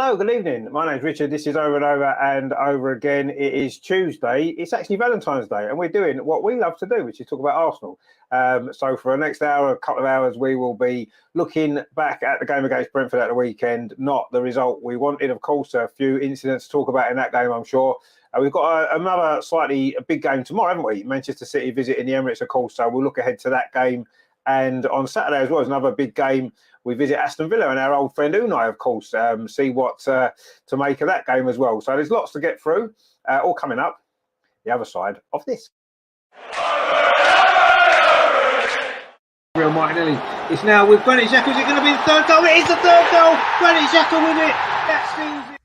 Hello, good evening. My name's Richard. This is Over and Over Again. It is Tuesday. It's actually Valentine's Day, and we're doing what we love to do, which is talk about Arsenal. So for the next hour, a couple of hours, we will be looking back at the game against Brentford at the weekend, not the result we wanted. Of course, a few incidents to talk about in that game, I'm sure. We've got another slightly big game tomorrow, haven't we? Manchester City visiting the Emirates, of course, so we'll look ahead to that game. And on Saturday as well is another big game. We visit Aston Villa and our old friend Unai, of course, see what to make of that game as well. So there's lots to get through, all coming up the other side of this. Real Martinelli. It's now with Granit Xhaka. Is it going to be the third goal? It is the third goal. Granit Xhaka with it. That seals it.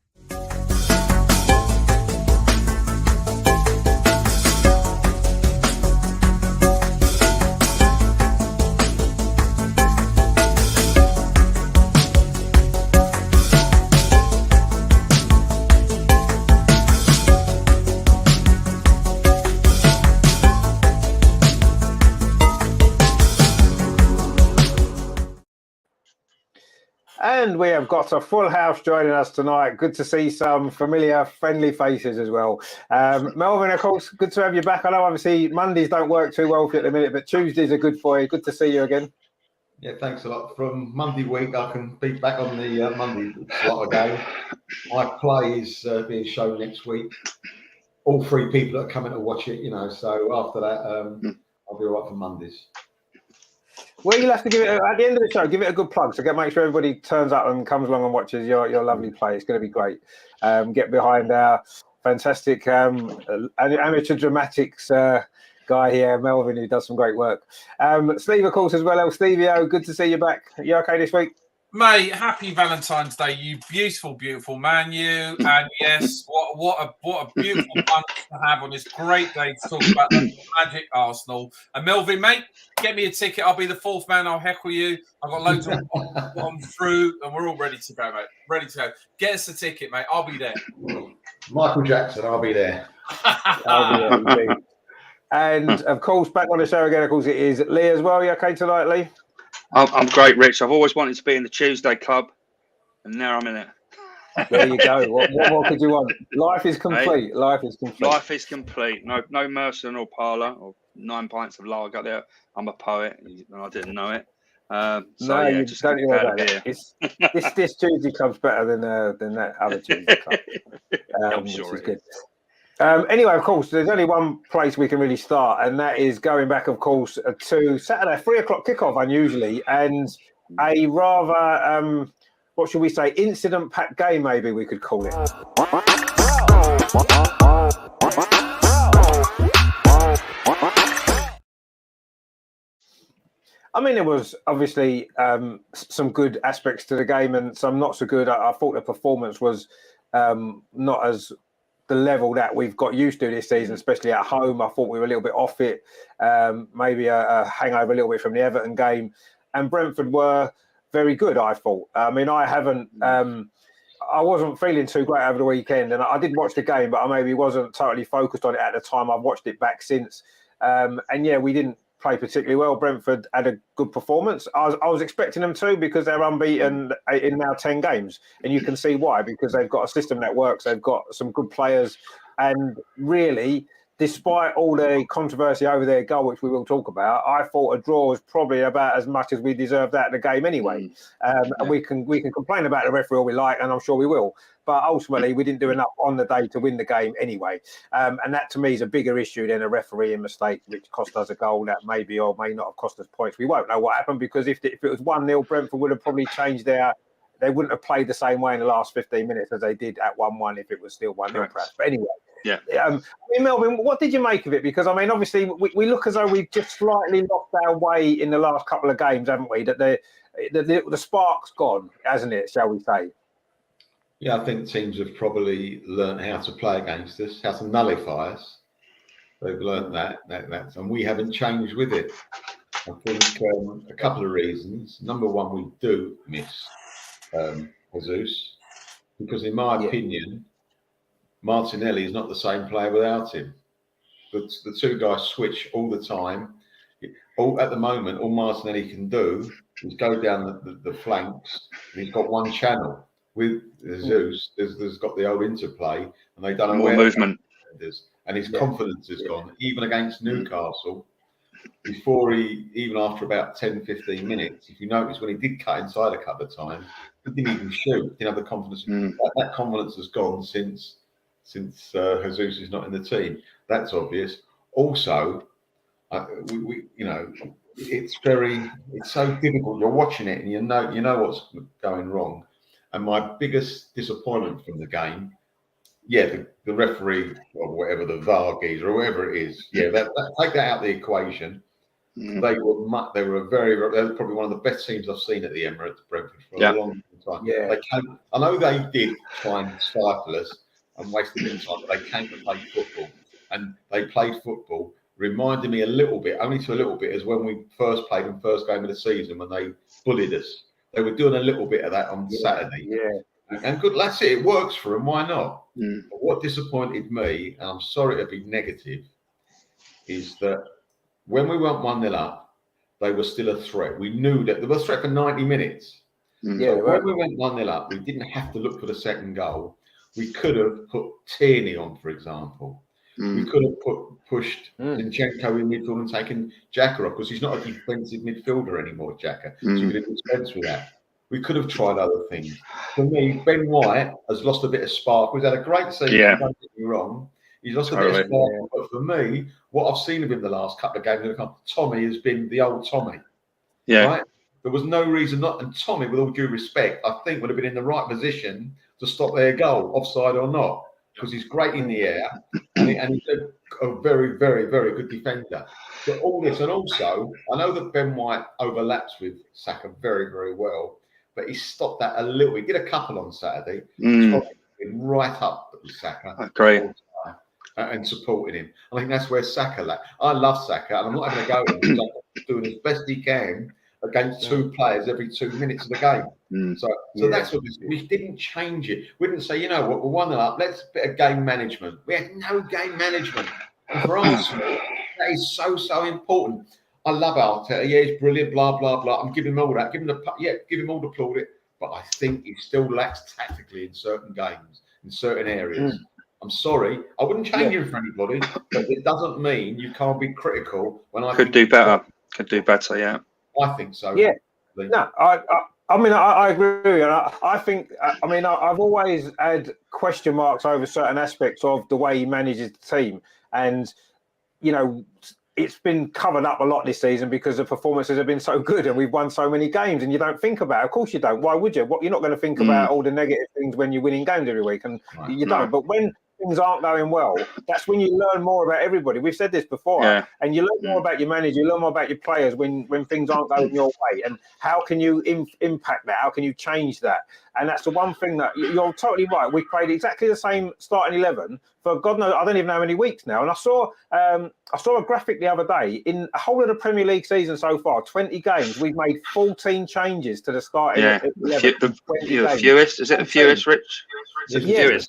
And we have got a full house joining us tonight. Good to see some familiar, friendly faces as well. Melvin, of course, good to have you back. I know, obviously, Mondays don't work too well for you at the minute, but Tuesdays are good for you. Good to see you again. Yeah, thanks a lot. From Monday week, I can be back on the Monday slot again. My play is being shown next week. All three people that are coming to watch it, so after that, I'll be all right for Mondays. Well, you'll have to give it, at the end of the show, give it a good plug. So make sure everybody turns up and comes along and watches your lovely play. It's going to be great. Get behind our fantastic amateur dramatics guy here, Melvin, who does some great work. Steve, of course, as well. Stevie-O, good to see you back. You okay this week? Mate, happy Valentine's Day, you beautiful, beautiful man, you. And yes, what a beautiful bunch to have on this great day to talk about the magic Arsenal. And Melvin, mate, get me a ticket. I'll be the fourth man. I'll heckle you. I've got loads of on fruit, and we're all ready to go, mate. Ready to go. Get us a ticket, mate. I'll be there. Michael Jackson, I'll be there. I'll be there, indeed. And of course, back on the show again, of course, it is Lee as well. You okay tonight, Lee? I'm great, Rich. I've always wanted to be in the Tuesday club, and now I'm in it. There you go. What more could you want? Life is complete. Hey, Life is complete. Life is complete. No Mercer or Parlour or 9 pints of lager there. I'm a poet, and I didn't know it. You just don't know about it. This Tuesday club's better than that other Tuesday club. I'm sure which is good. Anyway, of course, there's only one place we can really start, and that is going back, of course, to Saturday, 3:00 kickoff, unusually, and a rather, what should we say, incident-packed game, maybe we could call it. I mean, there was obviously some good aspects to the game and some not so good. I thought the performance was not as the level that we've got used to this season, especially at home. I thought we were a little bit off it, maybe a hangover a little bit from the Everton game. And Brentford were very good, I thought. I mean, I wasn't feeling too great over the weekend, and I did watch the game, but I maybe wasn't totally focused on it at the time. I've watched it back since. And yeah, we didn't play particularly well. Brentford had a good performance. I was expecting them to, because they're unbeaten in now 10 games. And you can see why, because they've got a system that works. They've got some good players. And really, despite all the controversy over their goal, which we will talk about, I thought a draw was probably about as much as we deserved out of the game anyway. And we can complain about the referee all we like, and I'm sure we will. But ultimately, we didn't do enough on the day to win the game anyway. And that, to me, is a bigger issue than a refereeing mistake, which cost us a goal that maybe or may not have cost us points. We won't know what happened, because if it was 1-0, Brentford would have probably changed they wouldn't have played the same way in the last 15 minutes as they did at 1-1 if it was still 1-0, perhaps. But anyway. Yeah. I mean, Melvin, what did you make of it? Because, I mean, obviously, we look as though we've just slightly lost our way in the last couple of games, haven't we? That the spark's gone, hasn't it, shall we say? Yeah, I think teams have probably learned how to play against us, how to nullify us. They've learned that, and we haven't changed with it. I think a couple of reasons. Number one, we do miss Jesus, because in my opinion, Martinelli is not the same player without him. The two guys switch all the time. At the moment, all Martinelli can do is go down the flanks, and he's got one channel. with Jesus, there's got the old interplay, and they don't know More where movement. and his confidence has gone. Even against Newcastle, even after about 10, 15 minutes, if you notice when he did cut inside a couple of times, he didn't even shoot. He didn't have the confidence. That confidence has gone since Jesus is not in the team. That's obvious. Also, it's so difficult. You're watching it and you know what's going wrong. And my biggest disappointment from the game, the referee or whatever, the VAR geezer or whatever it is, take that out of the equation. They were probably one of the best teams I've seen at the Emirates, Brentford, for a long time. Yeah. I know they did try and stifle us and waste a bit of time, but they came to play football, and they played football. Reminded me a little bit, only to a little bit, as when we first played in first game of the season when they bullied us. They were doing a little bit of that on Saturday. Yeah. And good, that's it. It works for them. Why not? But what disappointed me, and I'm sorry to be negative, is that when we went 1-0 up, they were still a threat. We knew that they were a threat for 90 minutes. So when we went 1-0 up, we didn't have to look for the second goal. We could have put Tierney on, for example. We could have pushed Zinchenko in midfield and taken Xhaka off, because he's not a defensive midfielder anymore, Xhaka. So we didn't dispense with that. We could have tried other things. For me, Ben White has lost a bit of spark. He's had a great season, don't get me wrong. He's lost a bit of spark. But for me, what I've seen of him the last couple of games, Tommy has been the old Tommy. Yeah. Right? There was no reason not. And Tommy, with all due respect, I think would have been in the right position to stop their goal, offside or not, because he's great in the air and he's a very, very, very good defender. So all this, and also, I know that Ben White overlaps with Saka very, very well, but he stopped that a little. He did a couple on Saturday. Tommy right up with Saka. Great. And supporting him. I think that's where Saka lacked. I love Saka, and I'm not having a go at him. He's doing as best he can against two players every 2 minutes of the game. So that's what we didn't change it. We didn't say, you know what, we're 1-0 up, let's bit of game management. We had no game management. And for Arsenal, that is so important. I love Arteta. Yeah, he's brilliant, blah, blah, blah. I'm giving him all that. Give him all the plaudit. But I think he still lacks tactically in certain games, in certain areas. I'm sorry, I wouldn't change him for anybody, but it doesn't mean you can't be critical when I could do better. Could do better, yeah. I think so. Yeah. No, I agree with you. I think, I've always had question marks over certain aspects of the way he manages the team. And, it's been covered up a lot this season because the performances have been so good and we've won so many games, and you don't think about it. Of course you don't. Why would you? You're not going to think about all the negative things when you're winning games every week, and you don't. But when things aren't going well, that's when you learn more about everybody. We've said this before, and you learn more about your manager, you learn more about your players when things aren't going your way, and how can you impact that? How can you change that? And that's the one thing that you're totally right. We played exactly the same starting 11 for God knows, I don't even know how many weeks now. And I saw a graphic the other day. In a whole of the Premier League season so far, 20 games, we've made 14 changes to the starting 11. The fewest, is it the fewest, Rich? Yes,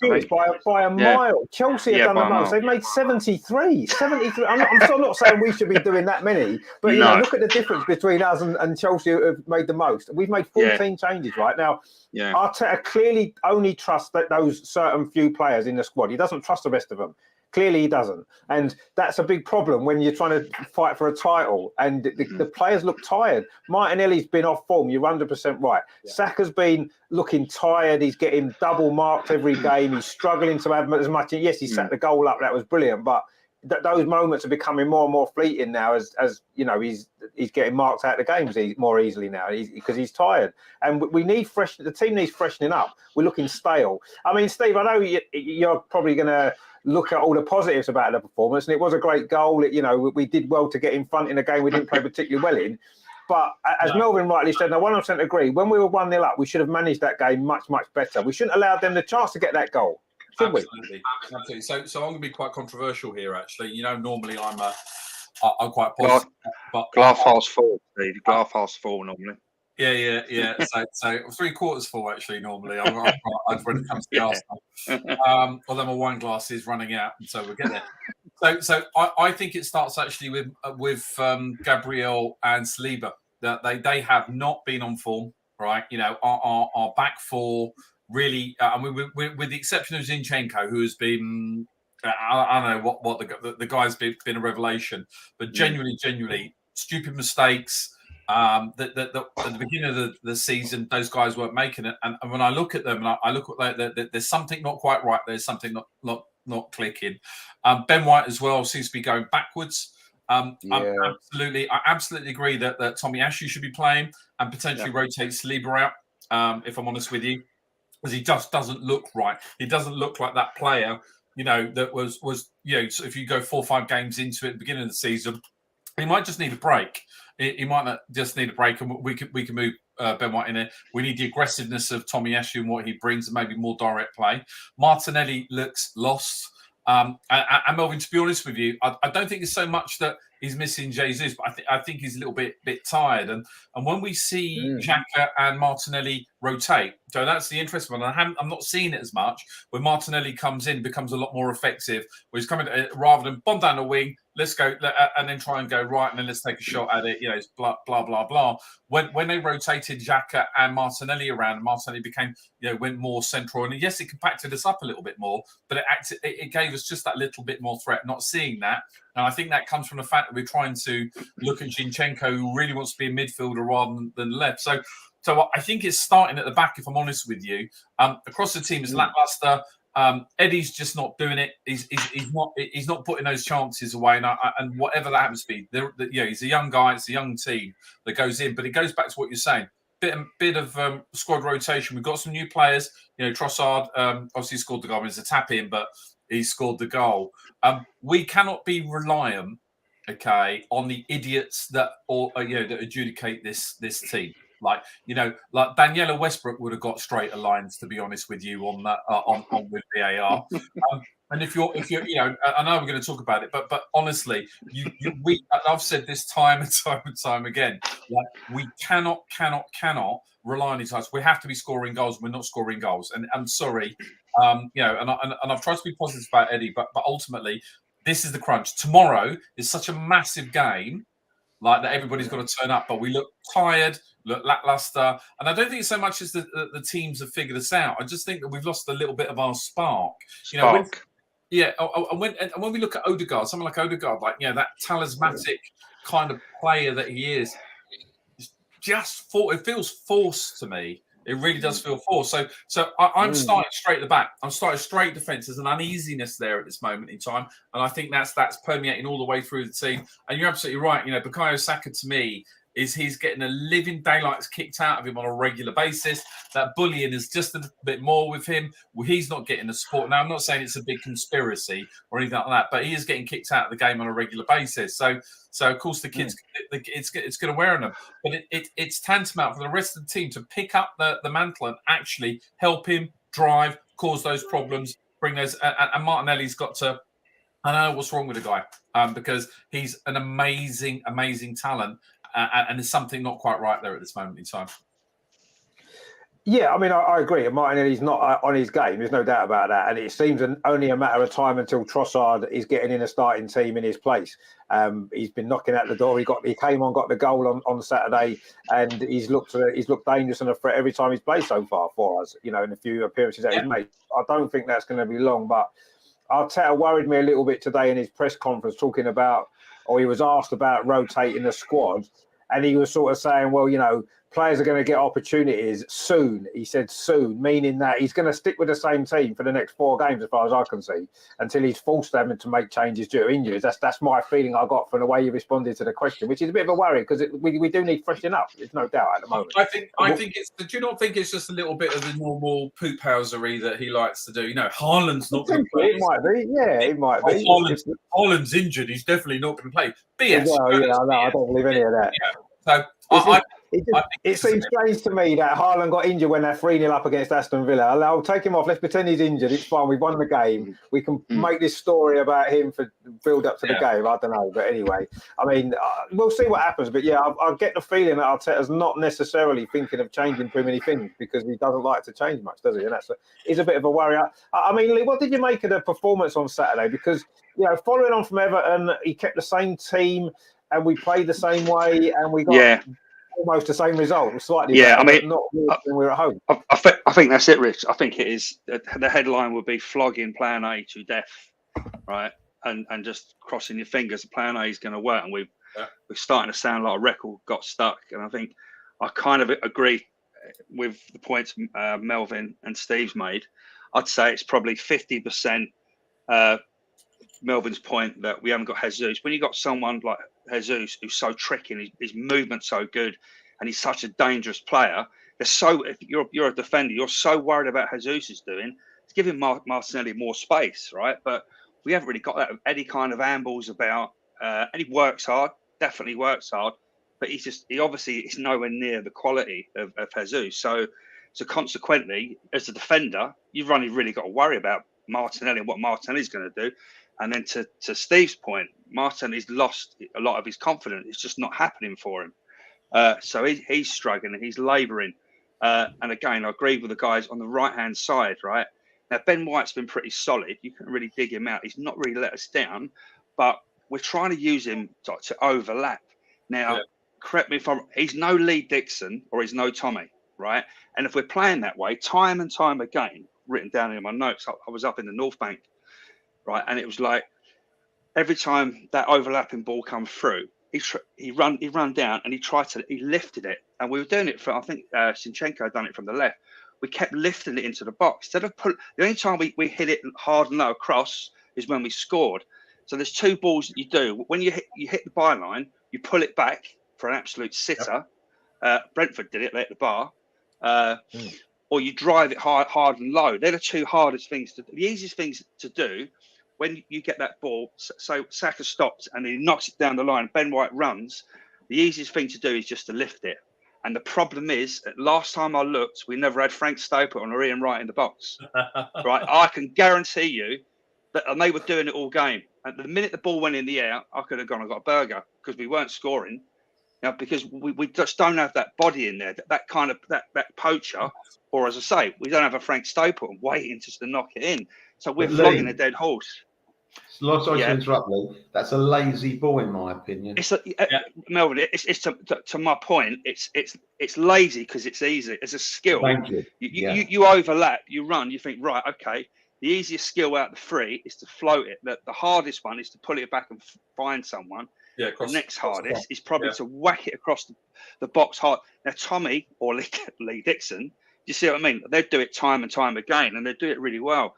by a mile. Chelsea have done the most. They've made 73. I'm still not saying we should be doing that many, but look at the difference between us and Chelsea who have made the most. We've made 14 changes right now. Arteta clearly only trusts those certain few players in the squad. He doesn't trust the rest of them. Clearly he doesn't. And that's a big problem when you're trying to fight for a title and the players look tired. Martinelli's been off form. You're 100% right. Saka's been looking tired. He's getting double marked every game. He's struggling to have as much. Yes, he set the goal up. That was brilliant. But those moments are becoming more and more fleeting now as he's getting marked out of the games more easily now because he's tired. And we need the team needs freshening up. We're looking stale. I mean, Steve, I know you're probably going to look at all the positives about the performance, and it was a great goal. We did well to get in front in a game we didn't play particularly well in. But as Melvin rightly said, and I 100% agree, when we were 1-0 up, we should have managed that game much, much better. We shouldn't allow them the chance to get that goal. Absolutely. So I'm going to be quite controversial here, actually. Normally I'm quite positive. Glass half full, Steve. Glass half full normally. Yeah. So 3/4 full, actually, normally. I'm when it comes to Arsenal. Although my wine glass is running out, and so we'll get there. So I think it starts actually with Gabriel and Saliba. That they have not been on form, right? Our back four really, I mean, with the exception of Zinchenko, who has been, I don't know what the guy's been a revelation, but genuinely stupid mistakes. At the beginning of the season, those guys weren't making it, and when I look at them, and I look at there's something not quite right. There's something not clicking. Ben White as well seems to be going backwards. I absolutely agree that Tommy Ashley should be playing and potentially rotate Saliba out. If I'm honest with you, because he just doesn't look right. He doesn't look like that player, that was So if you go 4 or 5 games into it at the beginning of the season, he might just need a break. He might not just need a break, and we can move Ben White in there. We need the aggressiveness of Tommy Ashley and what he brings, and maybe more direct play. Martinelli looks lost. And Melvin, to be honest with you, I don't think it's so much that he's missing Jesus, but I think he's a little bit tired. And when we see Xhaka and Martinelli rotate, so that's the interesting one. I'm not seeing it as much. When Martinelli comes in, becomes a lot more effective. Where he's coming rather than bomb down the wing, let's go, and then try and go right, and then let's take a shot at it. It's blah blah blah blah. When they rotated Xhaka and Martinelli around, and Martinelli became went more central, and yes, it compacted us up a little bit more, but it gave us just that little bit more threat. Not seeing that, and I think that comes from the fact that we're trying to look at Zinchenko, who really wants to be a midfielder rather than left. So I think it's starting at the back, if I'm honest with you. Across the team is lackluster. Eddie's just not doing it. He's not putting those chances away. And whatever that happens to be, he's a young guy. It's a young team that goes in. But it goes back to what you're saying. Bit of squad rotation. We've got some new players. Trossard obviously scored the goal. It's a tap in, but he scored the goal. We cannot be reliant, on the idiots that adjudicate this team. Like Daniela Westbrook would have got straighter lines, to be honest with you, on that on with VAR. And if you're, I know we're going to talk about it, but honestly, I've said this time and time again, like we cannot rely on these guys. We have to be scoring goals. We're not scoring goals, and I'm sorry, and I've tried to be positive about Eddie, but ultimately, this is the crunch. Tomorrow is such a massive game. Like that, everybody's got to turn up, but we look tired, look lackluster, and I don't think it's so much as the teams have figured us out. I just think that we've lost a little bit of our spark. And when we look at Odegaard, someone like Odegaard, that talismanic kind of player that he is, it feels forced to me. It really does feel forced. So I'm starting straight at the back. I'm starting straight defence. There's an uneasiness there at this moment in time. And I think that's permeating all the way through the team. And you're absolutely right. Bukayo Saka, to me, he's getting a living daylights kicked out of him on a regular basis. That bullying is just a little bit more with him. He's not getting the support. Now, I'm not saying it's a big conspiracy or anything like that, but he is getting kicked out of the game on a regular basis. So of course, the kids, it's going to wear on them. But it's tantamount for the rest of the team to pick up the mantle and actually help him drive, cause those problems, bring those. And Martinelli's got to. I don't know what's wrong with the guy because he's an amazing talent. And there's something not quite right there at this moment in time. Yeah, I mean, I agree. Martinelli's not on his game. There's no doubt about that. And it seems only a matter of time until Trossard is getting in a starting team in his place. He's been knocking at the door. He came on, got the goal on Saturday, and he's looked dangerous and a threat every time he's played so far for us. In a few appearances that he's made. I don't think that's going to be long. But Arteta worried me a little bit today in his press conference, talking about, or he was asked about rotating the squad. And he was sort of saying, well, players are going to get opportunities soon. He said soon, meaning that he's going to stick with the same team for the next 4 games, as far as I can see, until he's forced them to make changes due to injuries. That's my feeling I got from the way you responded to the question, which is a bit of a worry because we do need freshening up. There's no doubt at the moment. I think it's. Do you not think it's just a little bit of the normal poop housery that he likes to do? Haaland's not going to play. It might be, yeah, it might be. Haaland's injured. He's definitely not going to play. BS. Well, I don't believe any of that. Yeah. So it seems strange to me that Haaland got injured when they're 3-0 up against Aston Villa. I'll take him off. Let's pretend he's injured. It's fine. We've won the game. We can make this story about him for build up to the game. I don't know. But anyway, I mean, we'll see what happens. But yeah, I get the feeling that Arteta's not necessarily thinking of changing too many things because he doesn't like to change much, does he? And is a bit of a worry. I mean, Lee, what did you make of the performance on Saturday? Because, following on from Everton, he kept the same team and we played the same way and we got almost the same result, slightly Yeah, better, I mean, but not really when we're at home. I think that's it, Rich. I think it is. The headline would be flogging Plan A to death, right? And just crossing your fingers. Plan A is going to work, and we're starting to sound like a record got stuck. And I think I kind of agree with the points Melvin and Steve's made. I'd say it's probably 50%. Melvin's point that we haven't got Jesus. When you got someone like Jesus who's so tricky and his movement's so good, and he's such a dangerous player, if you're a defender, you're so worried about Jesus is doing. It's giving Martinelli more space, right? But we haven't really got that. Eddie kind of ambles about, and he works hard, definitely works hard, but he obviously is nowhere near the quality of Jesus. So consequently, as a defender, you've only really got to worry about Martinelli and what Martinelli's going to do. And then to Steve's point, Martinelli's lost a lot of his confidence. It's just not happening for him. So he's struggling. He's labouring. And again, I agree with the guys on the right-hand side, right? Now, Ben White's been pretty solid. You can really dig him out. He's not really let us down, but we're trying to use him to overlap. Now, correct me if he's no Lee Dixon or he's no Tommy, right? And if we're playing that way, time and time again, written down in my notes, I was up in the North Bank, right? And it was like every time that overlapping ball come through, he run down and he lifted it. And we were doing it I think Sinchenko had done it from the left. We kept lifting it into the box. The only time we hit it hard and low across is when we scored. So there's two balls that you do. When you hit the byline, you pull it back for an absolute sitter. Brentford did it, they hit the bar. Or you drive it hard and low. They're the two hardest things to do. The easiest things to do when you get that ball, so Saka stops and he knocks it down the line, Ben White runs, the easiest thing to do is just to lift it. And the problem is, last time I looked, we never had Frank Stoper or Ian Wright in the box. Right? I can guarantee you that, and they were doing it all game. And the minute the ball went in the air, I could have gone and got a burger because we weren't scoring. Because we just don't have that body in there, that kind of that poacher, or as I say, we don't have a Frank Stoper waiting just to knock it in. So we're flogging a dead horse. Sorry to interrupt, Lee. That's a lazy ball, in my opinion. Melvin. It's to my point. It's lazy because it's easy. It's a skill. Thank you. You overlap, you run. You think, right, okay. The easiest skill out of the three is to float it. The hardest one is to pull it back and find someone. The next hardest is probably to whack it across the box hard. Now, Tommy or Lee Dixon, you see what I mean? They do it time and time again, and they do it really well.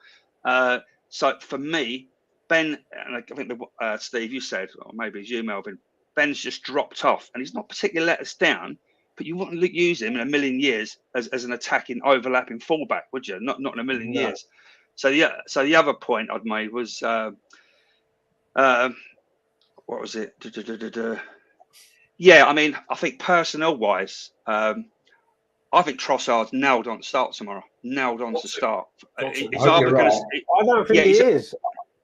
So for me, Ben, and I think Steve, you said, or maybe it's you, Melvin, Ben's just dropped off, and he's not particularly let us down, but you wouldn't use him in a million years as an attacking, overlapping fullback, would you? Not in a million years. So the other point I'd made was, what was it? Yeah, I mean, I think personnel-wise, I think Trossard's nailed on to start tomorrow. Nailed on to start. I don't think he is.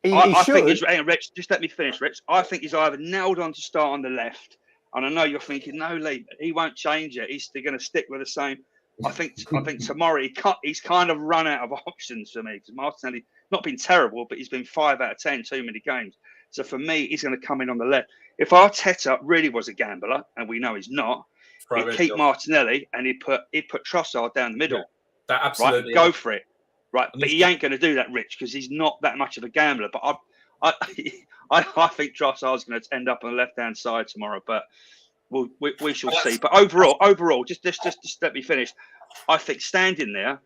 I think he's, Rich, just let me finish, Rich. I think he's either nailed on to start on the left, and I know you're thinking, no, Lee, he won't change it. He's going to stick with the same. I think tomorrow he's kind of run out of options for me because Martinelli not been terrible, but he's been 5 out of 10 too many games. So for me, he's going to come in on the left. If Arteta really was a gambler, and we know he's not, he'd keep Martinelli and he'd put Trossard down the middle. Yeah, that absolutely. Right, go for it. Right, but he ain't going to do that, Rich, because he's not that much of a gambler. But I think Trossard's going to end up on the left-hand side tomorrow. But we shall see. But overall, just let me finish. I think standing there,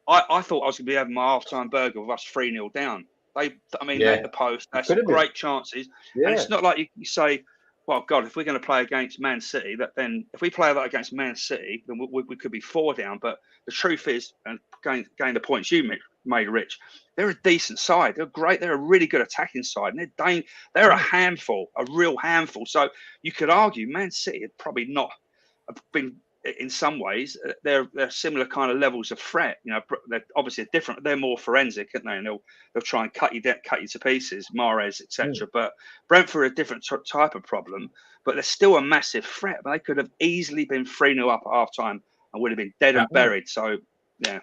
I thought I was going to be having my half-time burger with us 3-0 down. They hit the post. That's some great chances. Yeah. And it's not like you say, well, God, if we're going to play against Man City, then if we play that against Man City, then we could be 4 down. But the truth is, and going the points you made, Rich, they're a decent side. They're great. They're a really good attacking side. And they're a handful, a real handful. So you could argue Man City had probably not been, in some ways, they're similar kind of levels of threat. You know, they're obviously different. They're more forensic, aren't they? And they'll try and cut you to pieces, Mahrez, etc. But Brentford are a different type of problem. But they're still a massive threat. But they could have easily been 3-0 up at half time and would have been dead and buried. So, yeah.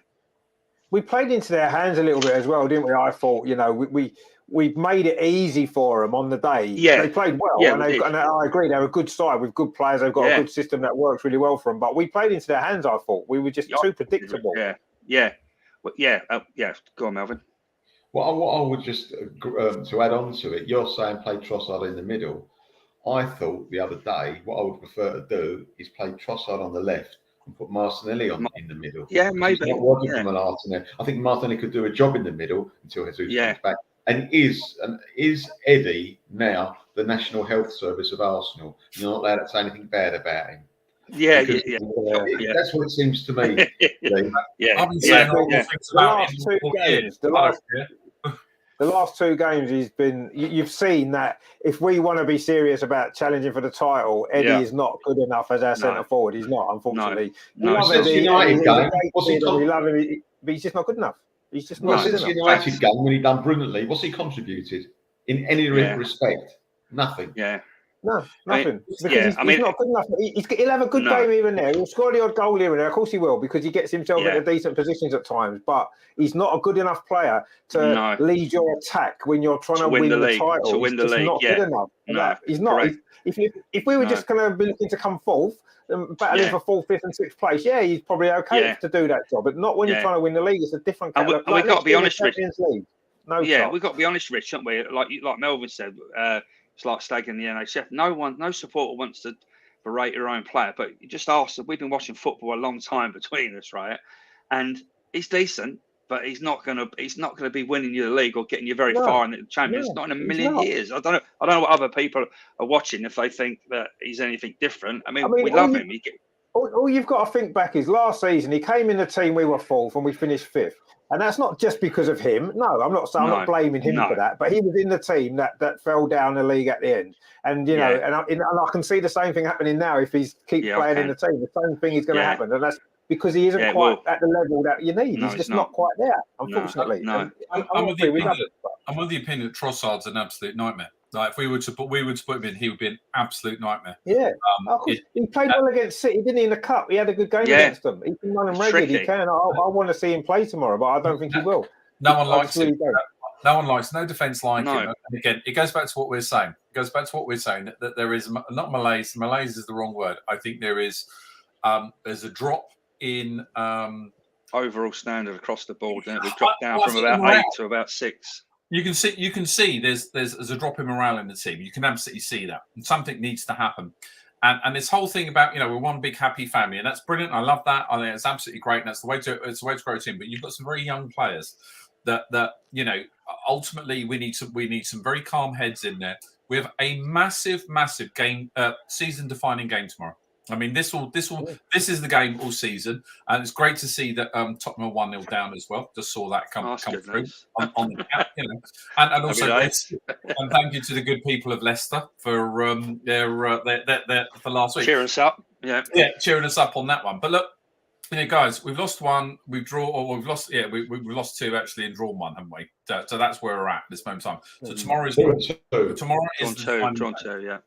We played into their hands a little bit as well, didn't we? I thought, you know, we we've made it easy for them on the day. Yeah. They played well, Yeah, and I agree, they're a good side with good players. They've got a good system that works really well for them. But we played into their hands. I thought we were just too predictable. Yeah. Go on, Melvin. What I would just to add on to it, you're saying play Trossard in the middle. I thought the other day what I would prefer to do is play Trossard on the left and put Martinelli in the middle. Yeah, maybe. It's not working for Martinelli. I think Martinelli could do a job in the middle until Jesus comes back. And is Eddie now the National Health Service of Arsenal? You're not allowed to say anything bad about him. Yeah. That's what it seems to me. I've been saying all the things about the last two games, he's been. You've seen that if we want to be serious about challenging for the title, Eddie is not good enough as our centre forward. He's not, unfortunately. We love Eddie. United game. We love him, but he's just not good enough. He's just not good enough. United game when he done brilliantly. What's he contributed in any respect? Nothing. Yeah. No, nothing. He's not good enough. He'll have a good game here and there. He'll score the odd goal here and there. Of course he will, because he gets himself into decent positions at times. But he's not a good enough player to lead your attack when you're trying to win the title. To win the league, not good enough. No, he's not. If we were just going to be looking to come fourth, battling for fourth, fifth, and sixth place, he's probably okay to do that job. But not when you're trying to win the league. It's a different. And we've got to be honest, Rich. We've got to be honest, Rich, haven't we? Like Melvin said. It's like staggering the NHF. No supporter wants to berate their own player, but you just ask. We've been watching football a long time between us, right? And he's decent, but he's not going to be winning you the league or getting you very far in the Champions. Not in a million years. I don't know what other people are watching if they think that he's anything different. I mean we love him. All you've got to think back is last season he came in the team, we were fourth and we finished fifth. And that's not just because of him. No, I'm not blaming him for that. But he was in the team that fell down the league at the end. And and I can see the same thing happening now if he keeps playing in the team. The same thing is going to happen, and that's because he isn't quite at the level that you need. He's just not quite there, unfortunately. No. I'm with the opinion that Trossard's an absolute nightmare. Like if we would put him in, he would be an absolute nightmare. Yeah, he played well against City, didn't he? In the cup, he had a good game against them. He can run them regularly. He can. I want to see him play tomorrow, but I don't think he will. No one likes him. No one likes. No defence like him. And again, it goes back to what we're saying. That there is not malaise. Malaise is the wrong word. I think there is. There's a drop in overall standard across the board. We've dropped down from about 8 to about 6. You can see there's a drop in morale in the team. You can absolutely see that. And something needs to happen. And this whole thing about, we're one big happy family, and that's brilliant. I love that. I think it's absolutely great. And that's the way to grow a team. But you've got some very young players that ultimately we need some very calm heads in there. We have a massive game, season defining game tomorrow. I mean, this is the game all season, and it's great to see that Tottenham are 1-0 down as well. Just saw that come through on the cap, and also and thank you to the good people of Leicester for their for last week. Cheering us up, cheering us up on that one. But look, guys, we've lost one, we've lost 2 actually, and drawn 1, haven't we? So that's where we're at this moment in time. So tomorrow is drawn 2, yeah.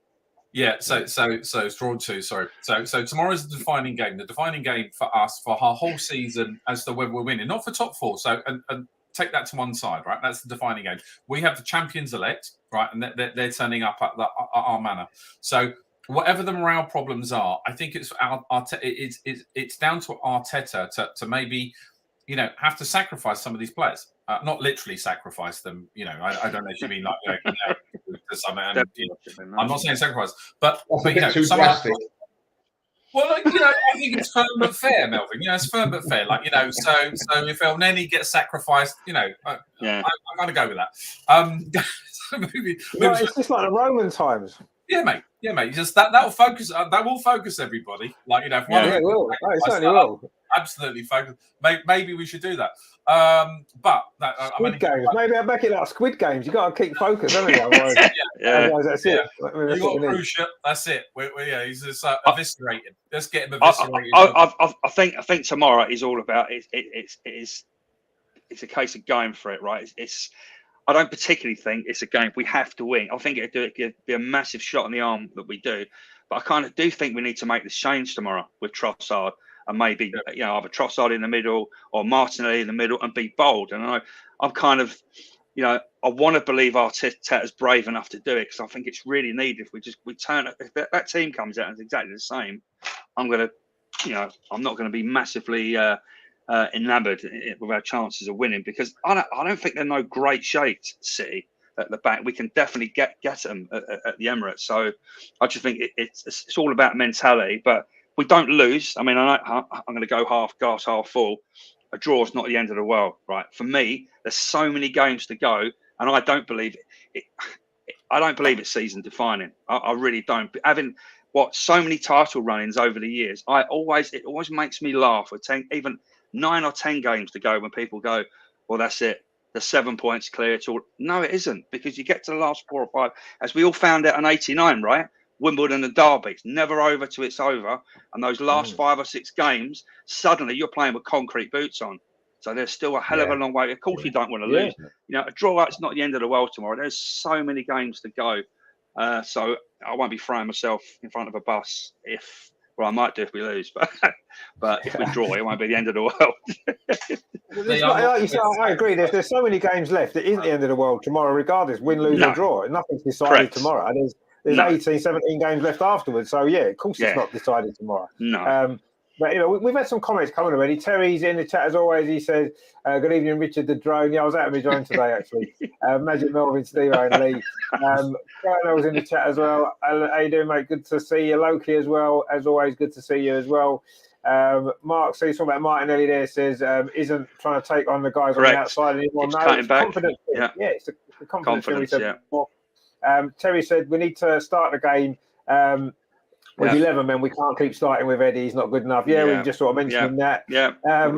Yeah, so it's drawn 2. Sorry. So tomorrow is the defining game. The defining game for us for our whole season as to whether we're winning, not for top 4. So and take that to one side, right? That's the defining game. We have the champions elect, right, and they're turning up at our manor. So whatever the morale problems are, I think it's it's down to Arteta to maybe have to sacrifice some of these players. Not literally sacrifice them. I don't know if you mean like I'm not saying sacrifice, but some. Well, I think it's firm but fair, Melvin. It's firm but fair. So if El Neni gets sacrificed, I'm going to go with that. It's just like the Roman times. Yeah, mate. Just that will focus. That will focus everybody. If one it will. It certainly will. Absolutely focus. Maybe we should do that. Squid Games. Maybe I'll back it up. Squid Games. You got to keep focus, haven't you? Otherwise, that's it. You got a cruise ship. That's it. He's just eviscerated. Let's get him eviscerated. I think tomorrow is all about it's a case of going for it, right? I don't particularly think it's a game we have to win. I think it'd be a massive shot in the arm that we do. But I kind of do think we need to make this change tomorrow with Trossard and maybe either Trossard in the middle or Martinelli in the middle and be bold. And I'm kind of you know, I want to believe Arteta's brave enough to do it, because I think it's really needed. If we turn it, if that team comes out and it's exactly the same, I'm not going to be massively enamored with our chances of winning, because I don't think they're no great shape, City, at the back. We can definitely get them at the Emirates. So I just think it's all about mentality. But we don't lose. I mean, I'm going to go half glass, half full. A draw is not the end of the world, right? For me, there's so many games to go, and I don't believe it. I don't believe it's season defining. I really don't. Having so many title run-ins over the years, it always makes me laugh with even 9 or 10 games to go when people go, well, that's it. The 7 points clear. It's all. No, it isn't, because you get to the last 4 or 5, as we all found out in '89, right? Wimbledon and Derby, it's never over till it's over. And those last 5 or 6 games, suddenly you're playing with concrete boots on. So there's still a hell of a long way. Of course, you don't want to lose. You know, a draw out's not the end of the world tomorrow. There's so many games to go. So I won't be throwing myself in front of a bus I might do if we lose, but if we draw, it won't be the end of the world. I agree. There's so many games left. It isn't the end of the world tomorrow, regardless, win, lose or draw. Nothing's decided tomorrow. There's 18, 17 games left afterwards. So, of course it's not decided tomorrow. No. But, we've had some comments coming already. Terry's in the chat as always. He says, good evening, Richard the Drone. Yeah, I was out of my drone today, actually. Magic Melvin, Steve and Lee. Colonel's in the chat as well. How you doing, mate? Good to see you. Loki as well. As always, good to see you as well. Mark, so he's talking about Martinelli there, says, isn't trying to take on the guys on the outside anymore. No, it's confidence. It's a confidence. Terry said, we need to start the game with 11 men. We can't keep starting with Eddie. He's not good enough. We just sort of mentioned that.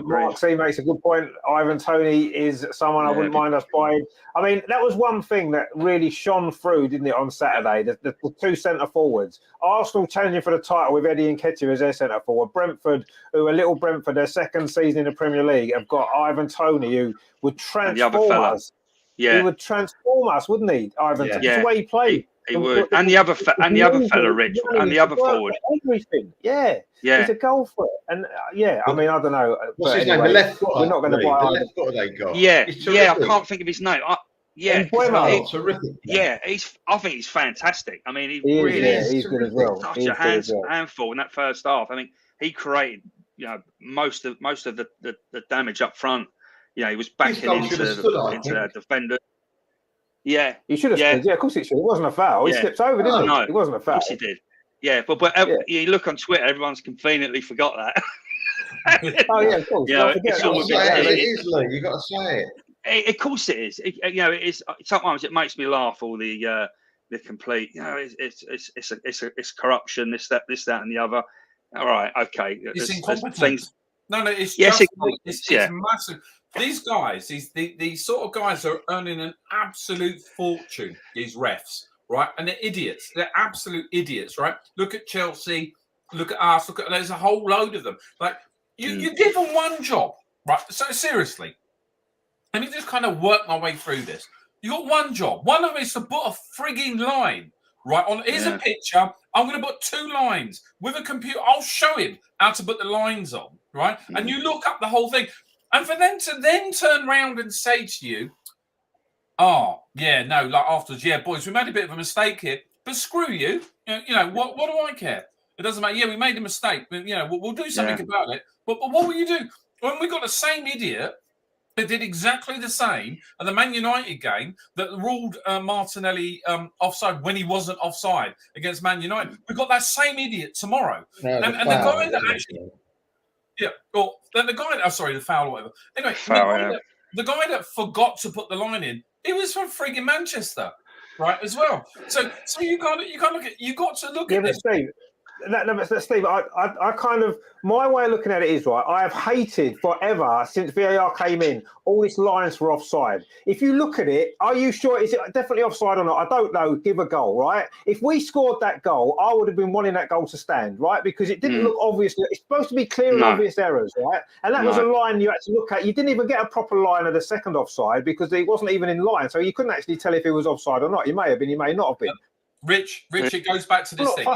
Mark C makes a good point. Ivan Toney is someone I wouldn't mind us buying. I mean, that was one thing that really shone through, didn't it, on Saturday? The 2 centre forwards. Arsenal challenging for the title with Eddie Nketiah as their centre forward. Brentford, their second season in the Premier League, have got Ivan Toney, who would transform us. He would transform us, wouldn't he, Ivan? That's the way he played. He would, and the other fella, Rich, and the other forward. Everything, He's a goal for it, and I mean, I don't know. What's his name? The left footer. We're not going to buy the left footer they got. I can't think of his name. Terrific. I think he's fantastic. I mean, he really is. He's good as well. Such a handful in that first half. I mean, he created, most of the damage up front. He was backing into the defender. Yeah, he should have stood. Yeah, of course he should. It wasn't a foul. He slipped over, didn't he? No, it wasn't a foul. Of course he did. Yeah, but you look on Twitter, everyone's conveniently forgot that. Of course. It is, Lee. You got to say it. Of course it is. It is. Sometimes it makes me laugh. All the complete. It's corruption. This, that, and the other. All right, okay. It's incompetence. No, it's massive. These guys, these sort of guys are earning an absolute fortune, these refs, right? And they're idiots. They're absolute idiots, right? Look at Chelsea, look at us, there's a whole load of them. Like, you give them one job, right? So seriously, let me just kind of work my way through this. You got one job. One of them is to put a frigging line, right? Here's a picture. I'm going to put 2 lines. With a computer, I'll show him how to put the lines on, right? And you look up the whole thing. And for them to then turn around and say to you, afterwards, boys, we made a bit of a mistake here, but screw you. What do I care? It doesn't matter. Yeah, we made a mistake, but, we'll do something about it. But what will you do? When we got the same idiot that did exactly the same at the Man United game that ruled Martinelli offside when he wasn't offside against Man United, we've got that same idiot tomorrow. No, and the guy that actually... the foul or whatever. Anyway, the guy that forgot to put the line in, he was from frigging Manchester, right, as well. So you got to look at this. Steve, I kind of, my way of looking at it is, right, I have hated forever since VAR came in, all these lines for offside. If you look at it, are you sure, is it definitely offside or not? I don't know, give a goal, right? If we scored that goal, I would have been wanting that goal to stand, right? Because it didn't look obvious. It's supposed to be clear and obvious errors, right? And that was a line you had to look at. You didn't even get a proper line of the second offside because it wasn't even in line. So you couldn't actually tell if it was offside or not. You may have been, you may not have been. Rich, it goes back to this thing.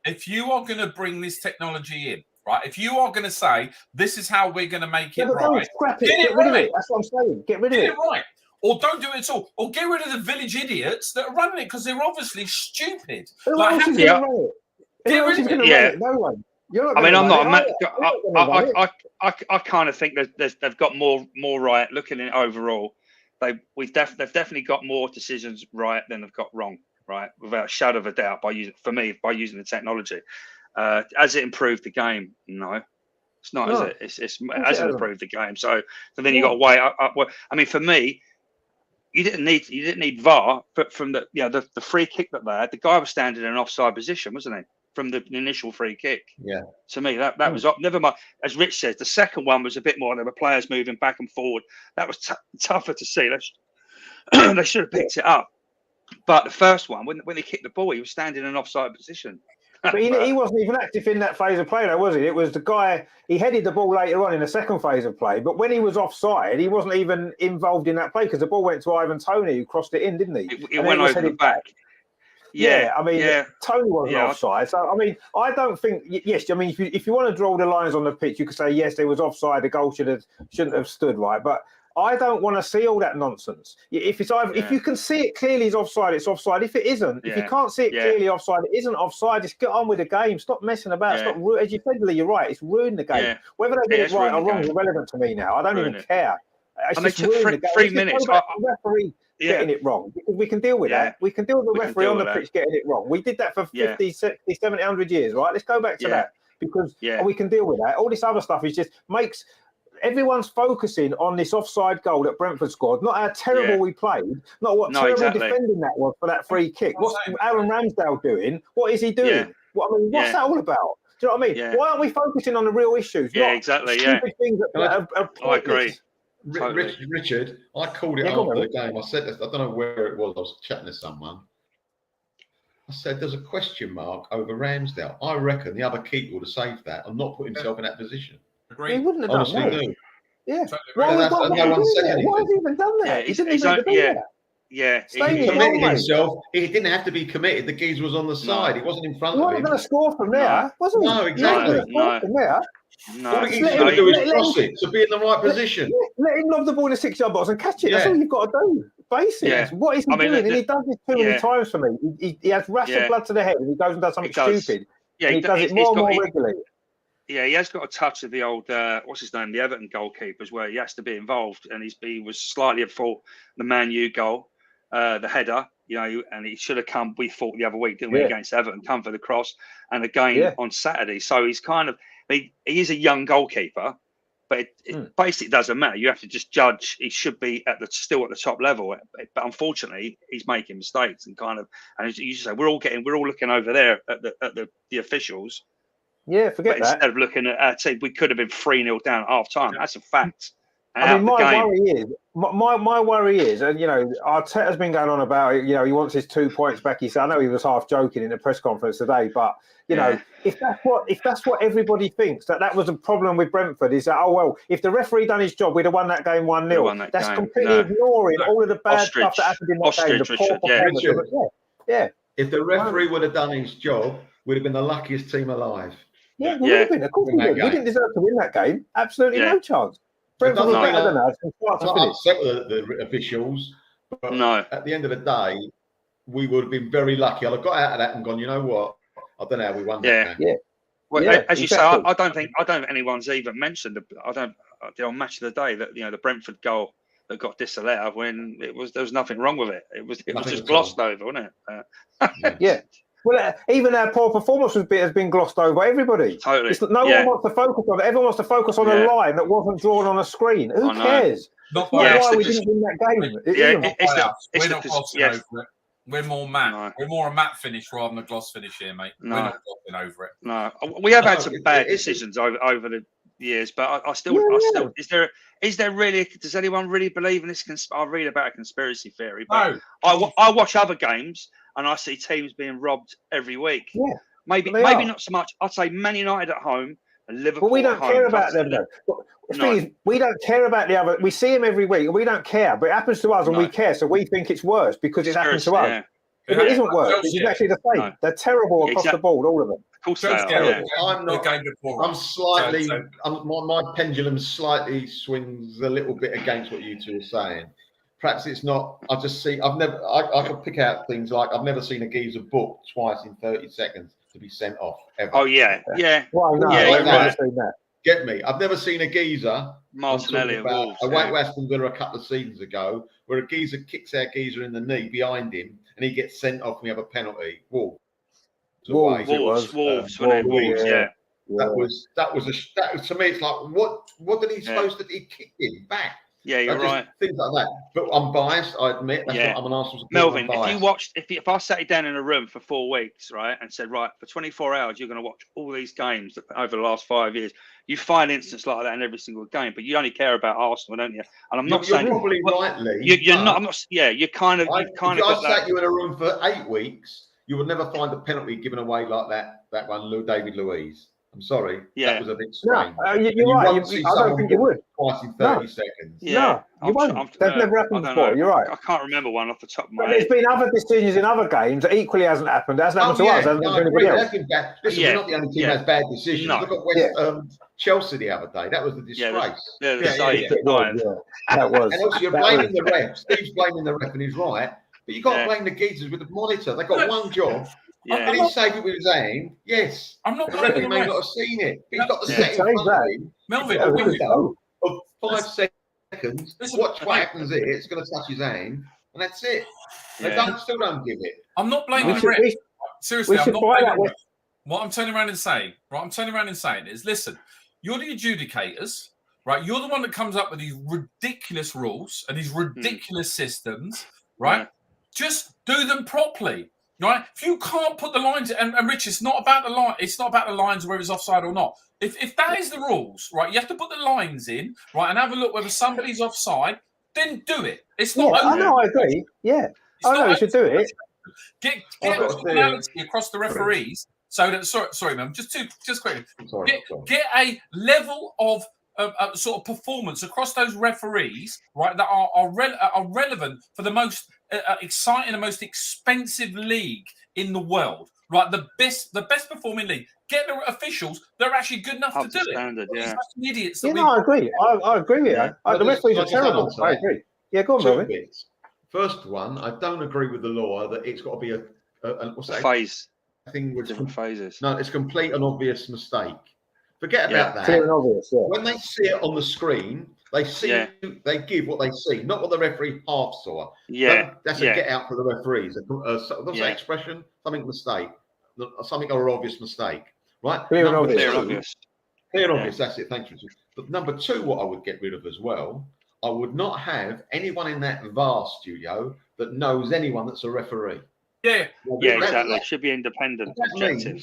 If you are going to bring this technology in, right? If you are going to say this is how we're going to make it right, scrap it. Get rid of it. That's what I'm saying. Get rid of it. Get it right. Or don't do it at all. Or get rid of the village idiots that are running it because they're obviously stupid. Who else is going to run it? Who else is going to run it? No one. I mean, I'm not. I kind of think they've got more right. Looking at it overall, they've definitely got more decisions right than they've got wrong. Right, without a shadow of a doubt. By using the technology, has it improved the game? No, it's not. No. Is it? It hasn't improved the game. So then you got to weigh. I mean, for me, you didn't need VAR, but from the free kick that they had, the guy was standing in an offside position, wasn't he? From the initial free kick. Yeah. To me, that was up. Never mind. As Rich says, the second one was a bit more. There were players moving back and forward. That was tougher to see. They should have picked it up. But the first one, when he kicked the ball, he was standing in an offside position. But he wasn't even active in that phase of play, though, was he? It was the guy, he headed the ball later on in the second phase of play. But when he was offside, he wasn't even involved in that play because the ball went to Ivan Toney, who crossed it in, didn't he? It went over the back. Yeah, I mean, Tony wasn't offside. So, I mean, I don't think, yes, I mean, if you want to draw the lines on the pitch, you could say, yes, there was offside, the goal shouldn't have stood right. But I don't want to see all that nonsense. If you can see it clearly is offside, it's offside. If it isn't, if you can't see it clearly offside, it isn't offside. Just get on with the game. Stop messing about. Stop. As you said, Lee, you're right. It's ruined the game. Whether they get it right or wrong is irrelevant to me now. I don't even care. It's and they took 3 minutes. The referee getting it wrong, because we can deal with that. We can deal with the referee on the pitch getting it wrong. We did that for 50, 60, 70, 100 years, right? Let's go back to that, because we can deal with that. All this other stuff is just makes everyone's focusing on this offside goal that Brentford scored, not how terrible we played, not what terrible defending that was for that free kick. What's Aaron Ramsdale doing? What is he doing? What's that all about? Do you know what I mean? Why aren't we focusing on the real issues? Exactly. Things that I agree. Richard, I called it after the game. I said this, I don't know where it was. I was chatting to someone. I said, there's a question mark over Ramsdale. I reckon the other keeper would have saved that and not put himself in that position. He wouldn't have done that. Yeah. Why has he even done that? He didn't even do that. Yeah, he committed himself. He didn't have to be committed. The geezer was on the side. He wasn't in front of him. He wasn't going to score from there, was he? No, exactly. All he needs to do is cross it to be in the right position. Let him lob the ball in the 6-yard box and catch it. That's all you've got to do. Basics. What is he doing? And he does this too many times for me. He has rash of blood to the head and he goes and does something stupid. Yeah, he does it more and more regularly. Yeah, he has got a touch of the old, what's his name, the Everton goalkeepers, where he has to be involved. And he was slightly at fault, the Man U goal, the header, and he should have come, we thought the other week, didn't we, against Everton, come for the cross. And again on Saturday. So he's kind of, he is a young goalkeeper, but it basically doesn't matter. You have to just judge. He should be still at the top level. But unfortunately, he's making mistakes and as you say, we're all looking over there at the officials. Yeah, forget that. Instead of looking at our team, we could have been 3-0 down at half time. That's a fact. I mean, my worry is, and Arteta's been going on about it. He wants his 2 points back. He said, I know he was half joking in the press conference today, but if that's what everybody thinks, that was a problem with Brentford, is that if the referee done his job, we'd have won that game 1-0. That's completely ignoring all of the bad stuff that happened in that game. If the referee would have done his job, we'd have been the luckiest team alive. Yeah, we would have been. Of course we did. We didn't deserve to win that game. Absolutely no chance. Brentford was better than us. Not upset with the officials, but at the end of the day, we would have been very lucky. I'd have got out of that and gone, you know what? I don't know how we won that game. Well, as you say, I don't think anyone's even mentioned. On Match of the Day that the Brentford goal that got disallowed when there was nothing wrong with it. It was just glossed over, wasn't it? Well, even our poor performance has been glossed over. Everybody. Totally. No one wants to focus on it. Everyone wants to focus on a line that wasn't drawn on a screen. Who cares? Not why we didn't win that game. We're not glossing over it. We're more matte. No. We're more a matte finish rather than a gloss finish here, mate. No. We're not glossing over it. No, we have had some bad decisions over the years, but I still. Is there really? Does anyone really believe in this? I read about a conspiracy theory, but no. I watch other games and I see teams being robbed every week. Yeah, maybe not so much. I'd say Man United at home and Liverpool. But we don't care about them though. The thing is, we don't care about the other. We see them every week and we don't care, but it happens to us and we care, so we think it's worse because it happens to us. If it isn't worse, it's actually the same. They're terrible across the board, all of them. course they Just are. get Yeah. it. I'm The not. game before I'm us. slightly. So- My pendulum slightly swings a little bit against what you two are saying. Perhaps it's not. I just see. I could pick out things like I've never seen a geezer booked twice in 30 seconds to be sent off ever. Oh yeah, yeah. Well, no, Yeah, I've you're never right. seen that. Get me? I've never seen a geezer. Martinelli of Wolves. I went to Aston Villa a couple of seasons ago, where a geezer kicks our geezer in the knee behind him, and he gets sent off. And we have a penalty. Wolves. Wolves, away. it was. Wolves, yeah. That was to me. It's like what did he supposed to? He kicked him back. Yeah, you're right. Things like that. But I'm biased. I admit. That's Yeah. what I'm an Arsenal supporter. Melvin, I'm biased. if you watched, if I sat you down in a room for 4 weeks, right, and said, right, for 24 hours, you're going to watch all these games over the last 5 years, you find instances like that in every single game, but you only care about Arsenal, don't you? And I'm not saying you're probably rightly. You're not. I'm not. Yeah, you're kind of. You've kind of got I sat that. you in a room for 8 weeks, you would never find a penalty given away like that. That one, David Luiz. I'm sorry. Yeah. That was a bit strange. No, you're right. I don't think you would. Twice in 30 seconds. Yeah, no, you won't. That's never happened before. You're right. I can't remember one off the top of my But head. there's been other decisions in other games that equally hasn't happened. It hasn't happened to us. It hasn't happened to anybody else. That's been bad. Listen, we're not the only team that has bad decisions. No. Look at Chelsea the other day. That was the disgrace. That was. And also, you're blaming the ref. Steve's blaming the ref, and he's right. But you've got to blame the geezers with the monitor. They've got one job. Yeah. And he saved it with his aim. Yes. I'm not The referee blaming may the not ref. have seen it. But he's got the Yeah. set in front of him. Melvin, He's got a I'm with window of 5 seconds. Listen, Watch what happens here. It's going to touch his aim. And that's it. They still don't give it. I'm not blaming the ref. Seriously, I'm not blaming the ref. What I'm turning around and saying, is, listen, you're the adjudicators, right? You're the one that comes up with these ridiculous rules and these ridiculous systems, right? Yeah. Just do them properly, right? If you can't put the lines, and Rich, it's not about the line. It's not about the lines whether it's offside or not. If that is the rules, right? You have to put the lines in, right, and have a look whether somebody's offside. Then do it. It's not. Yeah, I know. I agree. Yeah, I know you should do it. Get personality across the referees, so that sorry, man. Just quickly. Get a level of sort of performance across those referees, right? That are relevant for the most exciting and most expensive league in the world, right? The best performing league. Get the officials that are actually good enough to do standard, it. yeah. These idiots. I agree. I agree with you. The referees are terrible. I agree. Yeah, go on, Melvin. Bits. First one, I don't agree with the law that it's got to be a what's that phase. thing with Different phases. No, it's complete and obvious mistake. Forget about that. Clear and obvious. Yeah. When they see it on the screen, they see they give what they see, not what the referee half saw. Yeah, that's a get out for the referees. What's that expression? Something mistake, something or obvious mistake, right? Clear and obvious. Clear and obvious. That's it. Thanks, Richard. But number two, what I would get rid of as well, I would not have anyone in that VAR studio that knows anyone that's a referee. Yeah, exactly. It should be independent, objective.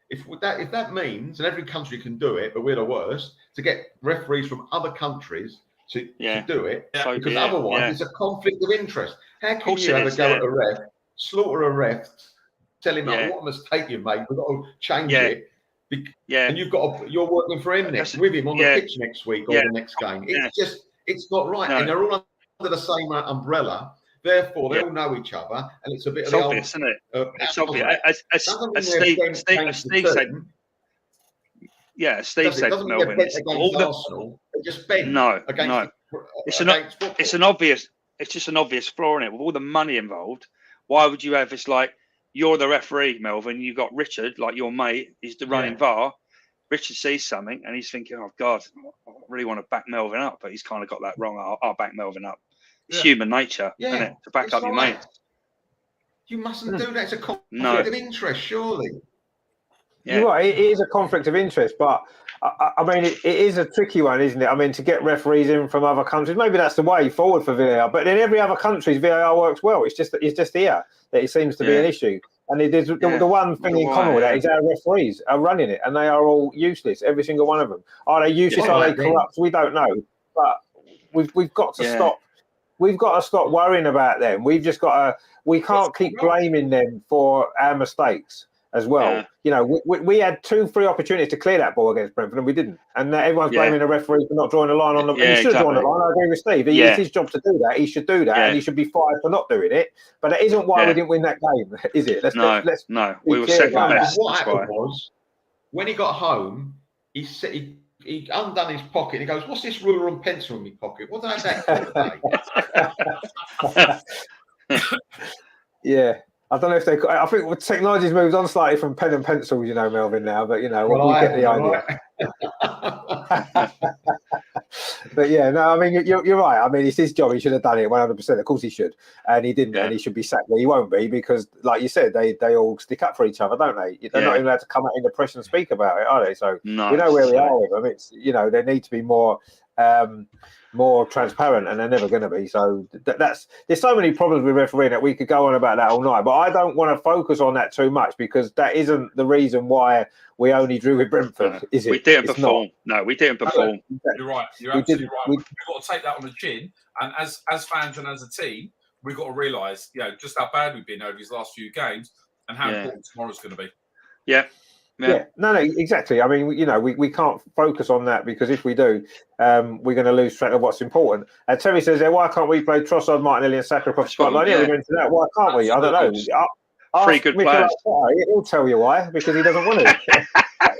If that means, and every country can do it, but we're the worst, to get referees from other countries to do it, because otherwise it's a conflict of interest. How can you have a go at a ref, slaughter a ref, tell him what a mistake you made, we've got to change it. And you're working for him with him on the pitch next week or the next game. It's not right. No. And they're all under the same umbrella. Therefore, they all know each other, and it's a bit obvious, isn't it? It's obvious. As Steve said. Yeah, Steve said, Melvin. Arsenal. They just bend. No. It's an obvious. It's just an obvious flaw in it. With all the money involved, why would you have this like? You're the referee, Melvin. You got Richard, like your mate, is the running VAR. Richard sees something and he's thinking, "Oh God, I really want to back Melvin up," but he's kind of got that wrong. I'll back Melvin up. It's human nature, isn't it, to back up your mate? You mustn't do that. It's a conflict of interest, surely. Yeah. You're right. It is a conflict of interest, but I mean, it is a tricky one, isn't it? I mean, to get referees in from other countries, maybe that's the way forward for VAR. But in every other country, VAR works well. It's just here that it seems to be an issue. And it is the one thing in common with that is our referees are running it, and they are all useless. Every single one of them. Are they useless? Are they corrupt? We don't know. But we've got to stop. We've got to stop worrying about them. We've just got to. We can't keep blaming them for our mistakes. as well. Yeah. You know, we had 2-3 opportunities to clear that ball against Brentford and we didn't. And everyone's blaming the referee for not drawing the line on the. Yeah, he should have drawn the line. I agree with Steve. It's his job to do that. He should do that, and he should be fired for not doing it. But that isn't why we didn't win that game, is it? Let's we were second best. What happened was when he got home, he undone his pocket. He goes, "What's this ruler and pencil in my pocket? What did I have that for?" Yeah. I don't know if I think technology's moved on slightly from pen and pencils, Melvin, now, but we get the idea. But yeah, no, I mean, you're right. I mean, it's his job. He should have done it 100%. Of course he should. And he didn't, and he should be sacked. But he won't be because, like you said, they all stick up for each other, don't they? They're not even allowed to come out in the press and speak about it, are they? So we know where we are with them. It's, they need to be more transparent, and they're never going to be. So there's so many problems with refereeing that we could go on about that all night. But I don't want to focus on that too much because that isn't the reason why we only drew with Brentford, is it? We didn't perform. No, we didn't perform. You're right. You're absolutely right. We've got to take that on the chin. And as fans and as a team, we've got to realise, just how bad we've been over these last few games and how important tomorrow's going to be. Yeah, no, exactly. I mean, we can't focus on that because if we do, we're going to lose track of what's important. And Terry says, why can't we play Trossard, Martinelli and Saka across the line? Yeah, we're into that. Why can't we? I don't know. Three good players. He'll tell you why, because he doesn't want to.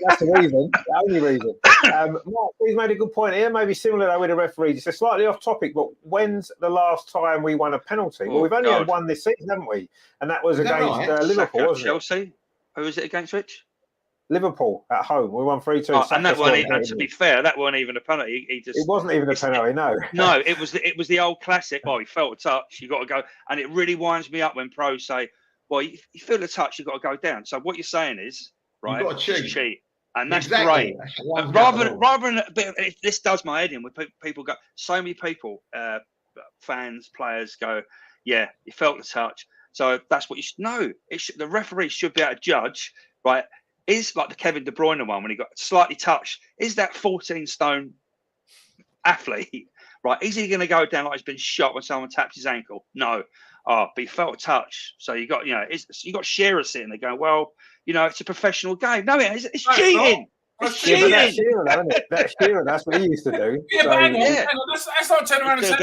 That's the reason, the only reason. Mark, he's made a good point here, maybe similar though with the referees. It's slightly off topic, but when's the last time we won a penalty? Well, we've only had one this season, haven't we? And that was against Liverpool, wasn't it? Chelsea? Who was it against, Rich? Liverpool at home. We won 3-2. And that one, to be fair, that wasn't even a penalty. It wasn't even a penalty, no. No, it was the old classic. Oh, he felt a touch. You got to go. And it really winds me up when pros say, well, you feel the touch, you got to go down. So what you're saying is, right, you've got to cheat. And that's great. Rather than a bit, this does my head in when people go, so many people, fans, players go, yeah, you felt the touch. So that's what you should know. The referee should be able to judge, right? Is like the Kevin De Bruyne one when he got slightly touched. Is that 14-stone athlete, right? Is he going to go down like he's been shot when someone taps his ankle? No. But he felt a touch. So you got, you got Shearer sitting there going, well, it's a professional game. No, it's cheating. It's cheating. That's Shearer, isn't it? That's Shearer. That's what he used to do. Yeah, so, but hang on. That's not turning around and saying,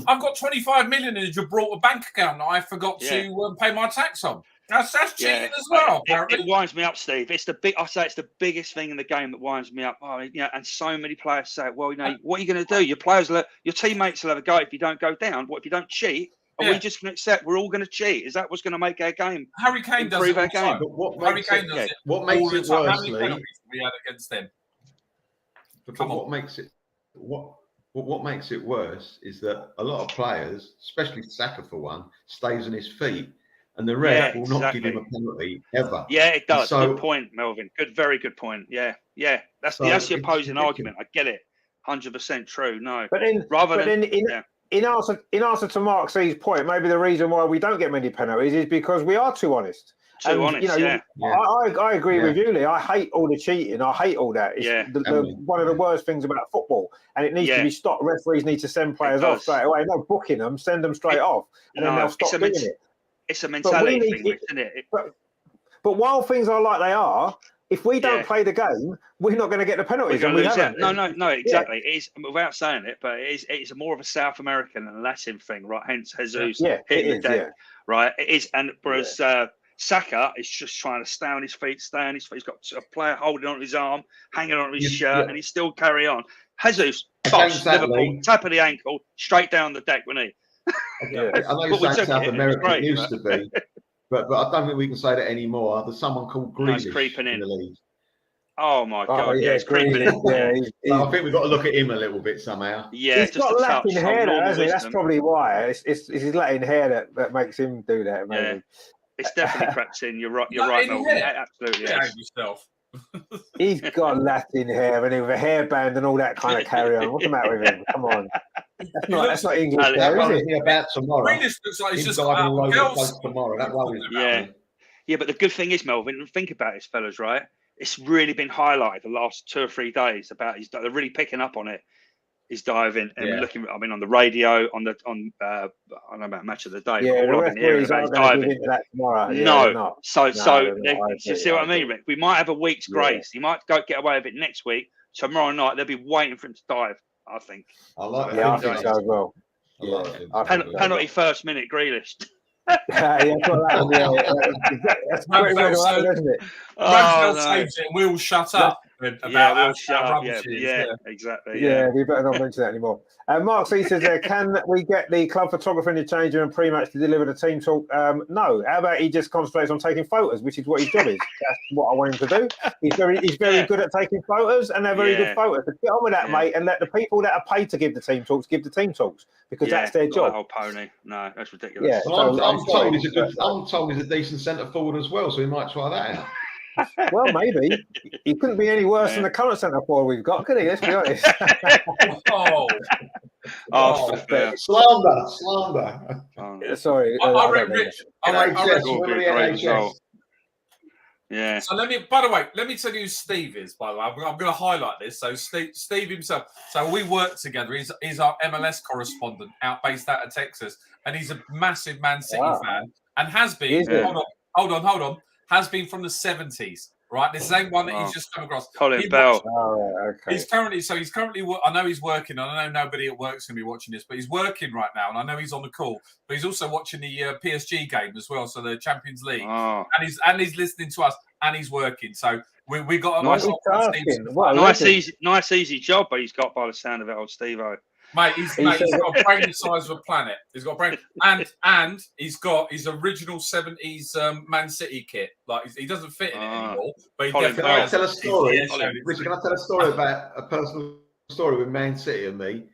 I've got 25 million in a Gibraltar bank account that I forgot to pay my tax on. That's cheating as well. It winds me up, Steve. It's the biggest thing in the game that winds me up. Oh, and so many players say, well, what are you going to do? Your teammates will have a go if you don't go down. What if you don't cheat? Are we just going to accept we're all going to cheat? Is that what's going to make our game? Harry Kane does it. Harry Kane does it. What makes it worse, How many penalties we had against them? What makes it worse is that a lot of players, especially Saka for one, stays on his feet, and the ref will not give him a penalty ever. Yeah, it does. So, good point, Melvin. Very good point. Yeah. That's the opposing argument. I get it. 100% true. No, In answer to Mark C's point, maybe the reason why we don't get many penalties is because we are too honest. I agree with you, Lee. I hate all the cheating. I hate all that. It's one of the worst things about football, and it needs to be stopped. Referees need to send players off straight away. No booking them, send them straight off, and then they'll stop doing it. It's a mentality thing, isn't it? But while things are like they are, if we don't play the game, we're not going to get the penalties. No, exactly. It is, without saying it, but it's more of a South American and Latin thing, right? Hence Jesus hitting the deck, right? It is, and whereas Saka is just trying to stay on his feet. He's got a player holding on his arm, hanging on his shirt, and he still carry on. Jesus, Liverpool, tap of the ankle, straight down the deck, wasn't he? I know you say South America used to be. But I don't think we can say that anymore. There's someone called Grealish creeping in the league. Oh my God! It's creeping in. I think we've got to look at him a little bit somehow. Yeah, he's got Latin hair, hasn't he? That's probably why. It's his Latin hair that makes him do that. Maybe. Yeah, it's definitely crept in. You're right. Melvin. Absolutely. Yourself. He's got Latin hair and with a hairband and all that kind of carry on. What's the matter with him? Come on. That's not English hair, is it? About tomorrow. Greenish looks like he's just tomorrow. That worries me. Yeah, but the good thing is, Melvin, think about it, fellas, right? It's really been highlighted the last 2 or 3 days about they're really picking up on it. He's diving and looking. I mean, on the radio, on I don't know about Match of the Day. Yeah, but all the I've been hearing referees about aren't is going to give diving. into that tomorrow. Yeah, No, they're not. so they're not. you see what I mean, Rick? We might have a week's grace. He might get away with it next week. Tomorrow night they'll be waiting for him to dive. I think. I like Yeah, I think so as well. Penalty first minute, Grealish. That's Ramsdale right, isn't it? saves it, and we all shut up. Yeah, we'll shut up. Yeah, exactly. Yeah, we better not mention that anymore. Mark C says, can we get the club photographer in the change room pre-match to deliver the team talk? No. How about he just concentrates on taking photos, which is what his job is. That's what I want him to do. He's very good at taking photos, and they're very good photos. But get on with that, mate, and let the people that are paid to give the team talks because that's their job. The whole pony. No, that's ridiculous. Yeah, well, I'm told he's a decent centre forward as well, so he might try that out. Well, maybe. He couldn't be any worse than the current centre forward we've got, could he? Let's be honest. Slander. Sorry. I read Rich. Yeah. So by the way, let me tell you who Steve is, by the way. I'm going to highlight this. So Steve himself. So we work together. He's our MLS correspondent based out of Texas. And he's a massive Man City fan and has been, hold on. Has been from the 70s, right? This ain't one that he's just come across. Colin Bell. Okay. He's currently. I know he's working. I know nobody at work's going to be watching this, but he's working right now, and I know he's on the call. But he's also watching the PSG game as well, so the Champions League, and he's listening to us, and he's working. So we got a nice easy job, but he's got by the sound of it, old Steve-O. Mate, he's got a brain the size of a planet. He's got a brain, and he's got his original 70s Man City kit. Like he doesn't fit in it anymore. But he definitely can I tell a story? Richard, can I tell a story about a personal story with Man City and me?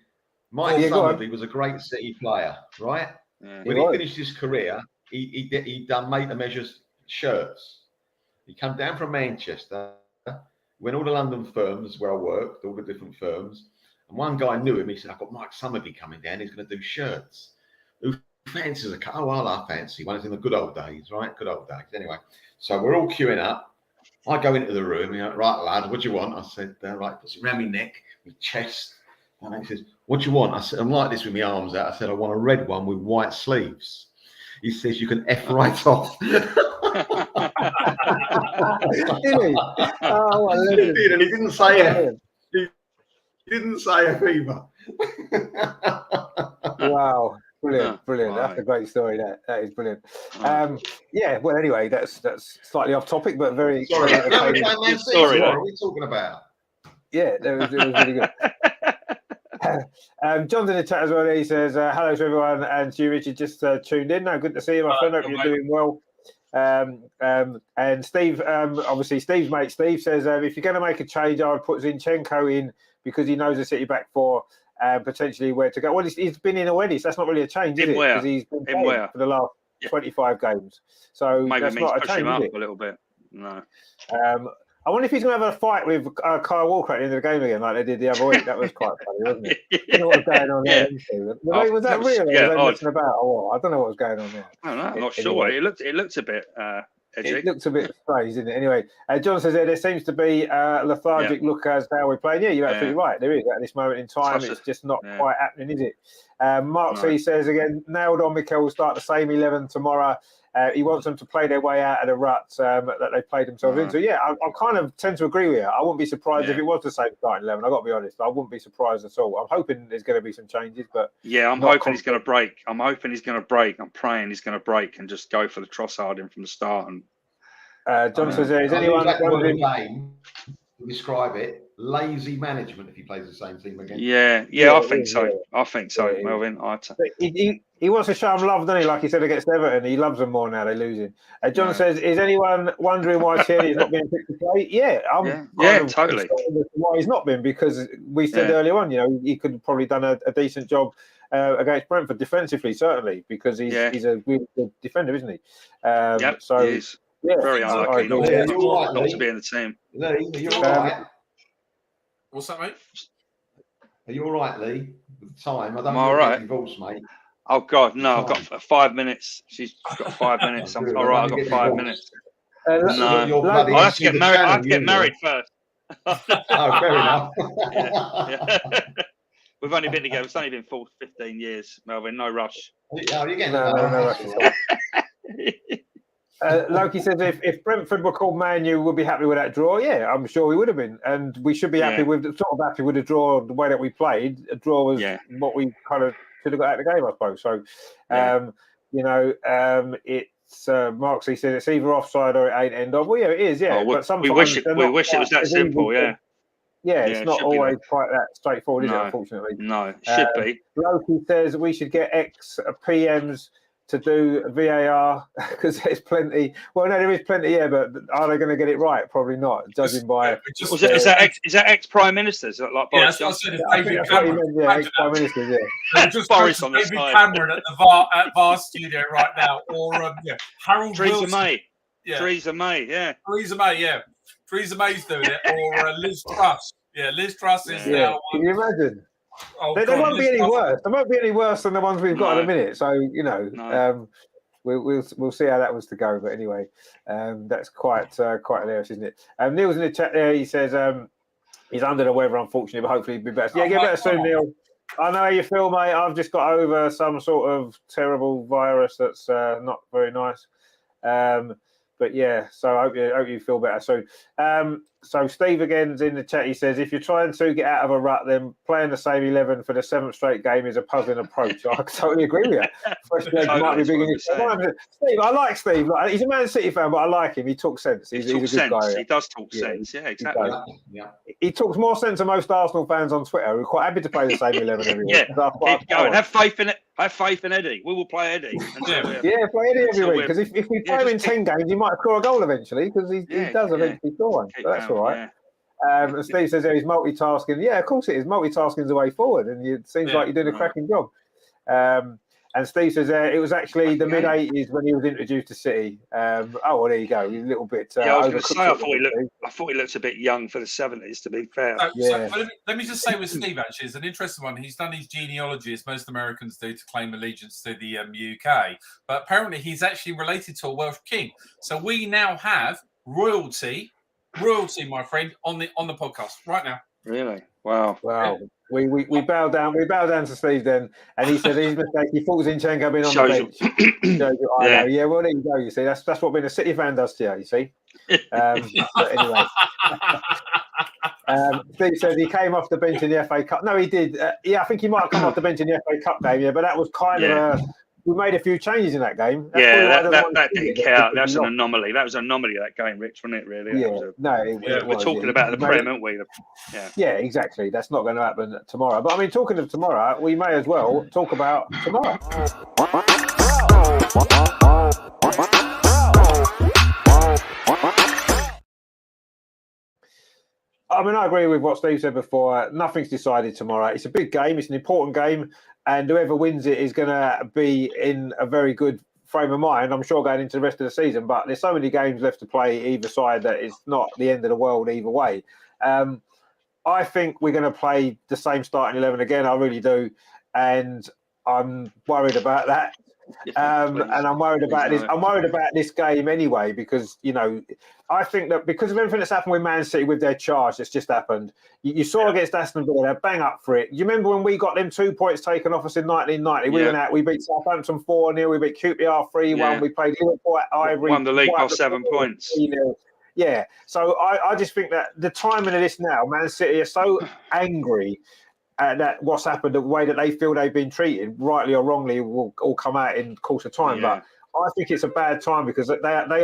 My son was a great City player, right? Yeah. When he finished his career, he done made to measure shirts. He came down from Manchester, went all the London firms where I worked, all the different firms. And one guy knew him. He said, I've got Mike Summerby coming down. He's going to do shirts. Who fancies a cut? Oh, well, I fancy one. It's in the good old days, right? Good old days. Anyway, so we're all queuing up. I go into the room. He went, right, lad, what do you want? I said, right, puts it around my neck, my chest. And he says, what do you want? I said, I'm like this with my arms out. I said, I want a red one with white sleeves. He says, you can F right off. Did he? Oh, I love it. He did, and he didn't say it. He didn't say a either. Wow, brilliant. That's a great story. That is brilliant. Well, anyway, that's slightly off topic, but very. Sorry, what are we talking about? Yeah, it was really good. John's in the chat as well. He says, hello to everyone, and to you, Richard, just tuned in. No, good to see you, my friend. Hope you're doing well. And Steve, obviously Steve's mate Steve says, if you're going to make a change, I would put Zinchenko in because he knows the City back four and potentially where to go. Well, he's been in already, so that's not really a change, is it? Because he's been playing for the last 25 games. So maybe that's not a change, him up is it? a little bit. No. I wonder if he's going to have a fight with Kyle Walker at the end of the game again, like they did the other week. That was quite funny, wasn't it? I don't know what was going on there. Was that real? Or was they messing about? Or what? I don't know what was going on there. I don't know. I'm not sure. It looked a bit edgy. It looks a bit strange, didn't it? Anyway, John says there seems to be a lethargic look as how we're playing. Yeah, you're absolutely right. There is at this moment in time. It's just not quite happening, is it? Mark C says again, nailed on. Mikel will start the same 11 tomorrow. He wants them to play their way out of the ruts that they played themselves into. Yeah, I kind of tend to agree with you. I wouldn't be surprised if it was the same starting 11. I've got to be honest. I wouldn't be surprised at all. I'm hoping there's going to be some changes, but I'm hoping he's going to break. I'm praying he's going to break and just go for the Trossard in from the start. And John says, is anyone wondering? Describe it. Lazy management if he plays the same team again. I think so. I think so, Melvin. He wants to show them love, doesn't he? Like he said against Everton, he loves them more now. They're losing. John says, "Is anyone wondering why Tierney is not being picked to play?" Yeah, totally. Why he's not been, because we said earlier on, he could have probably done a decent job against Brentford defensively, certainly, because he's a really good defender, isn't he? So he is. Very unlucky not to be in the team. Lee, you're all right. What's that, mate? Are you all right, Lee? With the time, I don't all right, divorced, mate. Oh God, no! I've got 5 minutes. She's got 5 minutes. I'm all right. I've got 5 minutes. No, I have to get married. I have to get married first. Oh, fair enough. We've only been together. It's only been 15 years, Melvin. No rush. Yeah, you're getting No. Loki says if Brentford were called Man U, we'd be happy with that draw. Yeah, I'm sure we would have been, and we should be happy with happy with the draw. The way that we played, a draw was what we kind of should have got out of the game, I suppose. So, it's Marksy said it's either offside or it ain't end of. Well, yeah, it is. Yeah, but sometimes we wish it was that simple. Yeah. Yeah, it's not always quite that straightforward, is it? Unfortunately, no, it should be. Loki says we should get ex-PMs to do VAR because there's plenty. Well, no, there is plenty, but are they going to get it right? Probably not, judging by. Is that ex-prime ministers like Boris Johnson? David Cameron. Ex-prime ministers, Just Boris on the David side. Cameron at the VAR studio right now, or Harold Theresa Wilson. May. Theresa May, Theresa May's doing it, or Liz Truss. Yeah, Liz Truss is now. Can you imagine? Oh, they won't be any worse. They won't be any worse than the ones we've got in a minute. So we'll see how that was to go. But anyway, that's quite hilarious, isn't it? Neil's in the chat there. He says he's under the weather, unfortunately, but hopefully he'll be better. Yeah, get better soon, Neil. I know how you feel, mate. I've just got over some sort of terrible virus that's not very nice. But yeah, so I hope you feel better. So Steve again's in the chat. He says, if you're trying to get out of a rut, then playing the same 11 for the 7th straight game is a puzzling approach. I totally agree with you. Might be big Steve, I like Steve. Like, he's a Man City fan, but I like him. He talks sense. He's a good guy. He does talk sense. Yeah, exactly. He talks more sense than most Arsenal fans on Twitter. We're quite happy to play the same 11 every week. Keep going. Have faith in it. Have faith in Eddie. We will play Eddie. Play Eddie every week. Because if we play him in 10 games, he might score a goal eventually, because he does eventually score one. So that's all right. And Steve says he's multitasking. Yeah, of course it is. Multitasking is the way forward, and it seems like you're doing a cracking job. And Steve says it was actually the mid-80s when he was introduced to City. Well, there you go. He's a little bit. I was going to say, I thought he looked a bit young for the 70s, to be fair. So let me just say with Steve, actually, it's an interesting one. He's done his genealogy, as most Americans do, to claim allegiance to the UK. But apparently he's actually related to a Welsh king. So we now have royalty, my friend, on the podcast right now. Really? Wow. We bow down. We bow down to Steve then, and he said his mistake. He thought Zinchenko being on the bench. Yeah. Well, there you go. You see, that's what being a City fan does to you. You see. But anyway, Steve said he came off the bench in the FA Cup. No, he did. I think he might have come off the bench in the FA Cup game. Yeah, but that was kind of we made a few changes in that game. That didn't count. That's an anomaly. That was an anomaly, that game, Rich, wasn't it, really? We're talking about the Prem, aren't we? Yeah, exactly. That's not going to happen tomorrow. But I mean, talking of tomorrow, we may as well talk about tomorrow. I mean, I agree with what Steve said before. Nothing's decided tomorrow. It's a big game. It's an important game. And whoever wins it is going to be in a very good frame of mind, I'm sure, going into the rest of the season. But there's so many games left to play either side that it's not the end of the world either way. I think we're going to play the same starting 11 again. I really do. And I'm worried about that. And I'm worried about this. I'm worried about this game anyway, because I think that because of everything that's happened with Man City with their charge that's just happened, you saw against Aston Villa, they're bang up for it. You remember when we got them 2 points taken off us in 1990? We went out, we beat Southampton 4-0, we beat QPR 3-1, we played Liverpool at Ivory, won the league by 7 points. 3-0. Yeah, so I just think that the timing of this now, Man City are so angry that what's happened, the way that they feel they've been treated, rightly or wrongly, will all come out in the course of time. But I think it's a bad time because they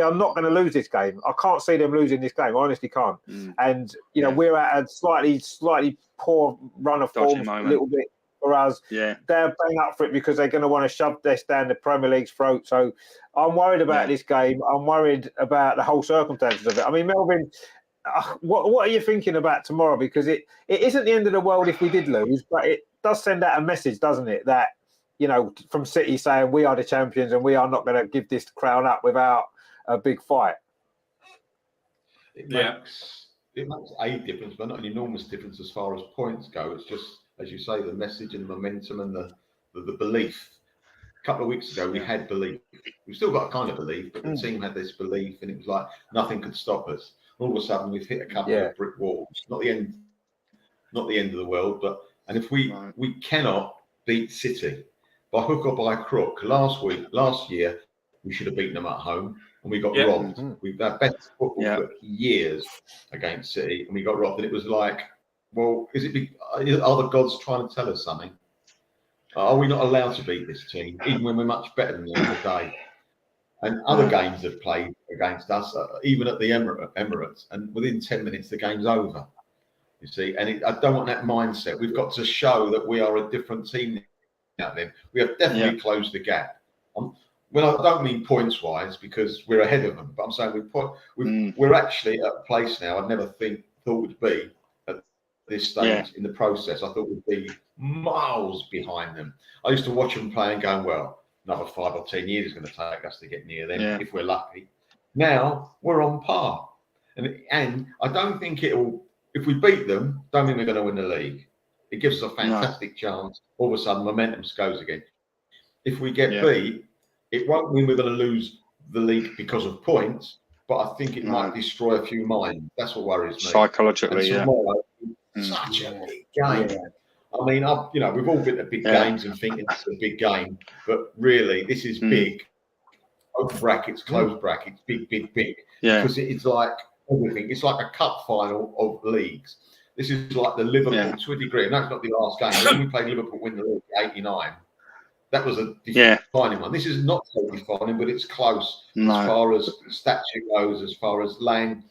are not going to lose this game. I can't see them losing this game. I honestly can't. And we're at a slightly poor run of form, a little bit for us. They're bang up for it because they're going to want to shove this down the Premier League's throat. So I'm worried about this game. I'm worried about the whole circumstances of it. I mean, Melvin, what are you thinking about tomorrow? Because it isn't the end of the world if we did lose, but it does send out a message, doesn't it? That, from City saying we are the champions and we are not going to give this crown up without a big fight. It makes a difference, but not an enormous difference as far as points go. It's just, as you say, the message and the momentum and the belief. A couple of weeks ago, we had belief. We've still got a kind of belief, but the team had this belief, and it was like nothing could stop us. All of a sudden, we've hit a couple of brick walls. Not the end of the world, but And if we cannot beat City by hook or by crook, last year, we should have beaten them at home and we got robbed. We've had best football for years against City and we got robbed. And it was like, well, are the gods trying to tell us something? Are we not allowed to beat this team, even when we're much better than them today? And other games have played against us, even at the Emirates, and within 10 minutes, the game's over. You see, and I don't want that mindset. We've got to show that we are a different team now. Then we have definitely closed the gap. Well, I don't mean points-wise because we're ahead of them, but I'm saying we're actually at a place now I never thought would be at this stage in the process. I thought we'd be miles behind them. I used to watch them play and go, well, another 5 or 10 years is going to take us to get near them if we're lucky. Now we're on par, and I don't think it'll. If we beat them, don't think we're going to win the league. It gives us a fantastic chance. All of a sudden, momentum goes again. If we get beat, it won't mean we're going to lose the league because of points, but I think it might destroy a few minds. That's what worries me. Psychologically, tomorrow, such a big game. I mean, we've all been to big games and thinking it's a big game, but really, this is big. Open brackets, closed brackets, big, big, big. Because it's like everything. It's like a cup final of leagues. This is like the Liverpool to a degree. And that's not the last game. When we played Liverpool win the league in '89, that was a defining one. This is not so defining, but it's close as far as stature goes, as far as Lang,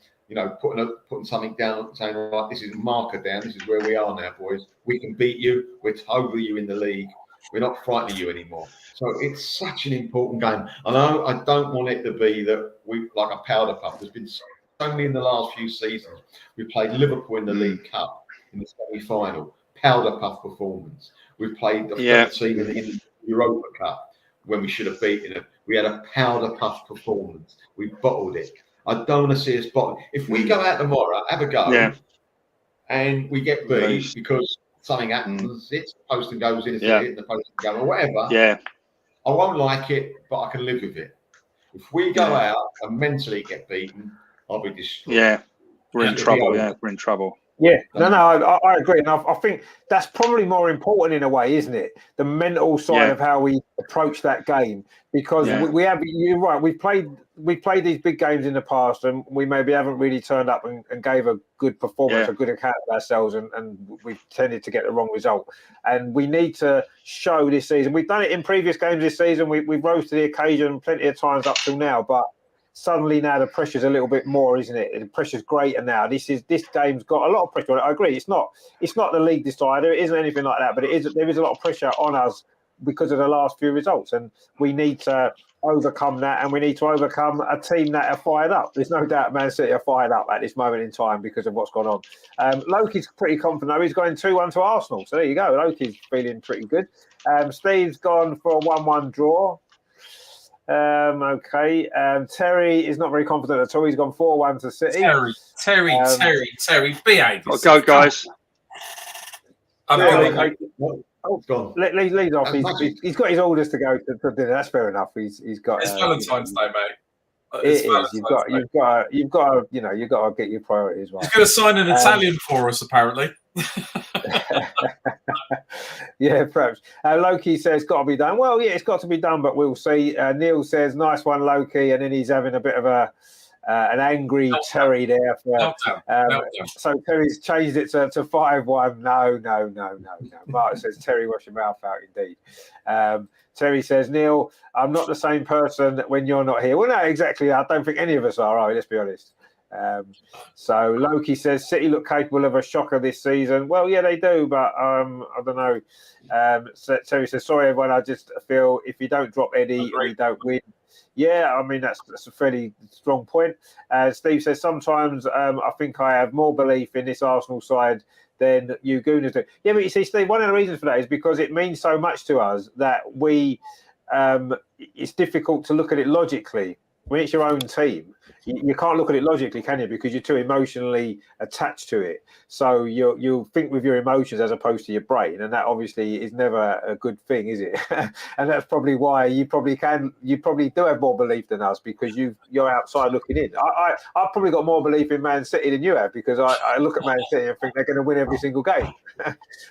putting something down, saying, right, this is a marker down. This is where we are now, boys. We can beat you. We're over you in the league. We're not frightening you anymore. So it's such an important game. I know I don't want it to be that we like a powder puff. There's been so many in the last few seasons. We played Liverpool in the League Cup in the semi-final. Powder puff performance. We played the third team in the Europa Cup when we should have beaten them. We had a powder puff performance. We bottled it. I don't want to see us bottle. If we go out tomorrow, have a go, and we get beat because something happens, it's the post and goes in, the post and goes, or whatever. I won't like it, but I can live with it. If we go out and mentally get beaten, I'll be destroyed. We're in trouble. We're in trouble. Yeah, I agree, and I think that's probably more important in a way, isn't it? The mental side of how we approach that game, because we have. You're right. We've played these big games in the past, and we maybe haven't really turned up and gave a good performance, a good account of ourselves, and we've tended to get the wrong result. And we need to show this season. We've done it in previous games this season. We've rose to the occasion plenty of times up till now, but suddenly now the pressure's a little bit more, isn't it? The pressure's greater now. This game's got a lot of pressure on it. I agree. It's not the league decider. It isn't anything like that. But there is a lot of pressure on us because of the last few results, and we need to overcome that. And we need to overcome a team that are fired up. There's no doubt Man City are fired up at this moment in time because of what's gone on. Loki's pretty confident though. He's going 2-1 to Arsenal. So there you go. Loki's feeling pretty good. Steve's gone for a 1-1 draw. Terry is not very confident at all. He's gone 4-1 to City. Terry, behave. Go, guys. Lead off. He's got his orders to go to dinner. That's fair enough. He's got. It's Valentine's Day, mate. It is. You've got to get your priorities right. He's going to sign an Italian for us, apparently. Yeah, perhaps. Loki says got to be done. Well, yeah, it's got to be done, but we'll see. Neil says nice one, Loki, and then he's having a bit of an angry Terry there. So Terry's changed it to 5-1. No. Mark says Terry, wash your mouth out, indeed. Terry says, Neil, I'm not the same person when you're not here. Well, no, exactly. I don't think any of us are we? Let's be honest. So Loki says City look capable of a shocker this season. Well, yeah, they do, but I don't know. Terry says, sorry, everyone. I just feel if you don't drop Eddie, we don't win. Yeah, I mean, that's a fairly strong point. Steve says, sometimes I think I have more belief in this Arsenal side than you Gooners do. Yeah, but you see, Steve, one of the reasons for that is because it means so much to us that it's difficult to look at it logically. when it's your own team, you can't look at it logically, can you? Because you're too emotionally attached to it. So you'll think with your emotions as opposed to your brain, and that obviously is never a good thing, is it? And that's probably why you probably do have more belief than us, because you're outside looking in. I've probably got more belief in Man City than you have, because I look at Man City and think they're going to win every single game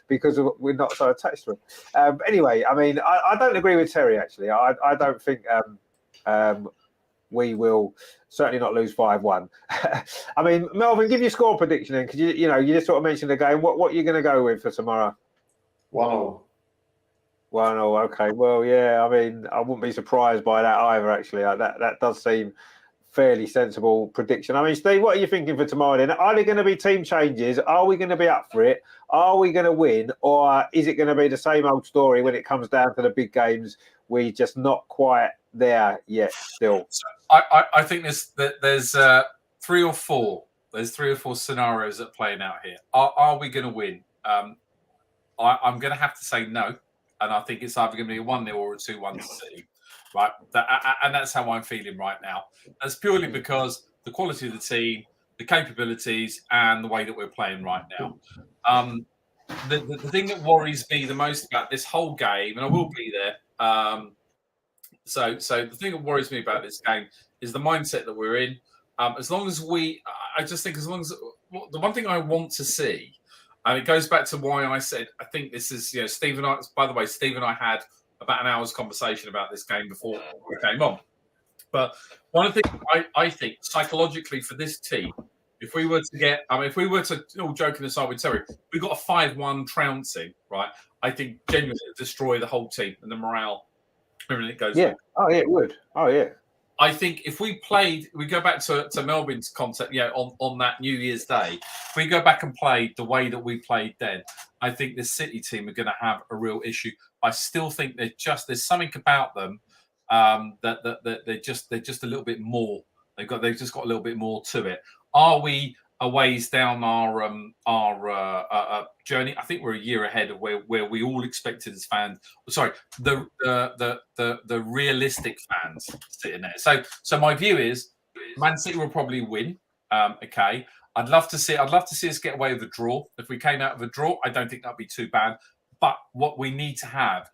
because we're not so attached to them. Anyway, I mean, I don't agree with Terry, actually. I don't think we will certainly not lose 5-1. I mean, Melvin, give your score prediction then, because you just sort of mentioned the game. What are you going to go with for tomorrow? 1-1. 1-0. Okay. Well, yeah. I mean, I wouldn't be surprised by that either. Actually, that does seem fairly sensible prediction. I mean, Steve, what are you thinking for tomorrow then? Are there going to be team changes? Are we going to be up for it? Are we going to win? Or is it going to be the same old story when it comes down to the big games? We're just not quite there yet still. So I think there's 3 or 4. There's 3 or 4 scenarios that are playing out here. Are we going to win? I'm going to have to say no. And I think it's either going to be a 1-0 or a 2-1 to City. Right, and that's how I'm feeling right now. That's purely because the quality of the team, the capabilities, and the way that we're playing right now. The thing that worries me the most about this whole game, and I will be there. So the thing that worries me about this game is the mindset that we're in. As long as the one thing I want to see, and it goes back to why I said I think this is, Steve and I. By the way, Steve and I had about an hour's conversation about this game before we came on. But one of the things I think psychologically for this team, if we were to, all joking aside with Terry, we got a 5-1 trouncing, right? I think genuinely it would destroy the whole team and the morale, everything goes. Yeah. Oh, yeah, it would. Oh, yeah. I think if we go back to Melvin's concept, on that New Year's Day, if we go back and played the way that we played then, I think the City team are going to have a real issue. I still think there's something about them that they're just a little bit more. They've just got a little bit more to it. Are we a ways down our journey? I think we're a year ahead of where we all expected as fans. Sorry, the realistic fans sitting there. So my view is Man City will probably win. Okay, I'd love to see us get away with a draw. If we came out of a draw, I don't think that'd be too bad. But what we need to have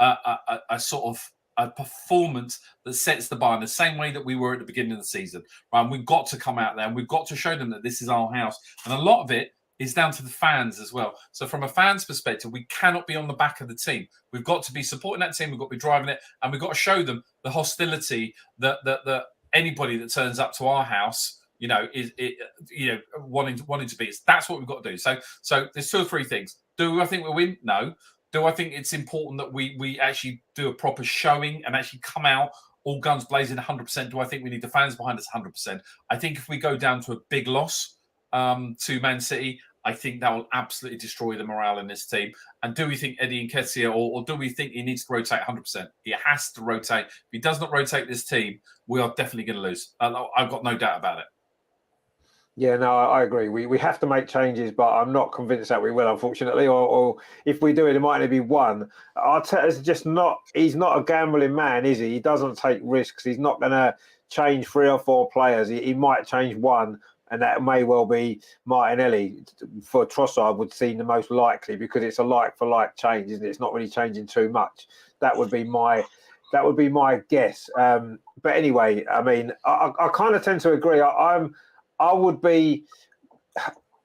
a sort of a performance that sets the bar in the same way that we were at the beginning of the season. Right? And we've got to come out there and we've got to show them that this is our house. And a lot of it is down to the fans as well. So from a fan's perspective, we cannot be on the back of the team. We've got to be supporting that team. We've got to be driving it, and we've got to show them the hostility that anybody that turns up to our house, wanting to be. That's what we've got to do. So there's 2 or 3 things. Do I think we'll win? No. Do I think it's important that we actually do a proper showing and actually come out all guns blazing 100%? Do I think we need the fans behind us 100%? I think if we go down to a big loss to Man City, I think that will absolutely destroy the morale in this team. And do we think Eddie Nketiah, or do we think he needs to rotate 100%? He has to rotate. If he does not rotate this team, we are definitely going to lose. I've got no doubt about it. Yeah, no, I agree. We have to make changes, but I'm not convinced that we will, unfortunately. Or if we do it might only be one. Arteta's he's not a gambling man, is he? He doesn't take risks. He's not going to change 3 or 4 players. He might change one, and that may well be Martinelli. For Trossard would seem the most likely, because it's a like-for-like change, isn't it? It's not really changing too much. That would be my guess. But anyway, I mean, I kind of tend to agree. I would be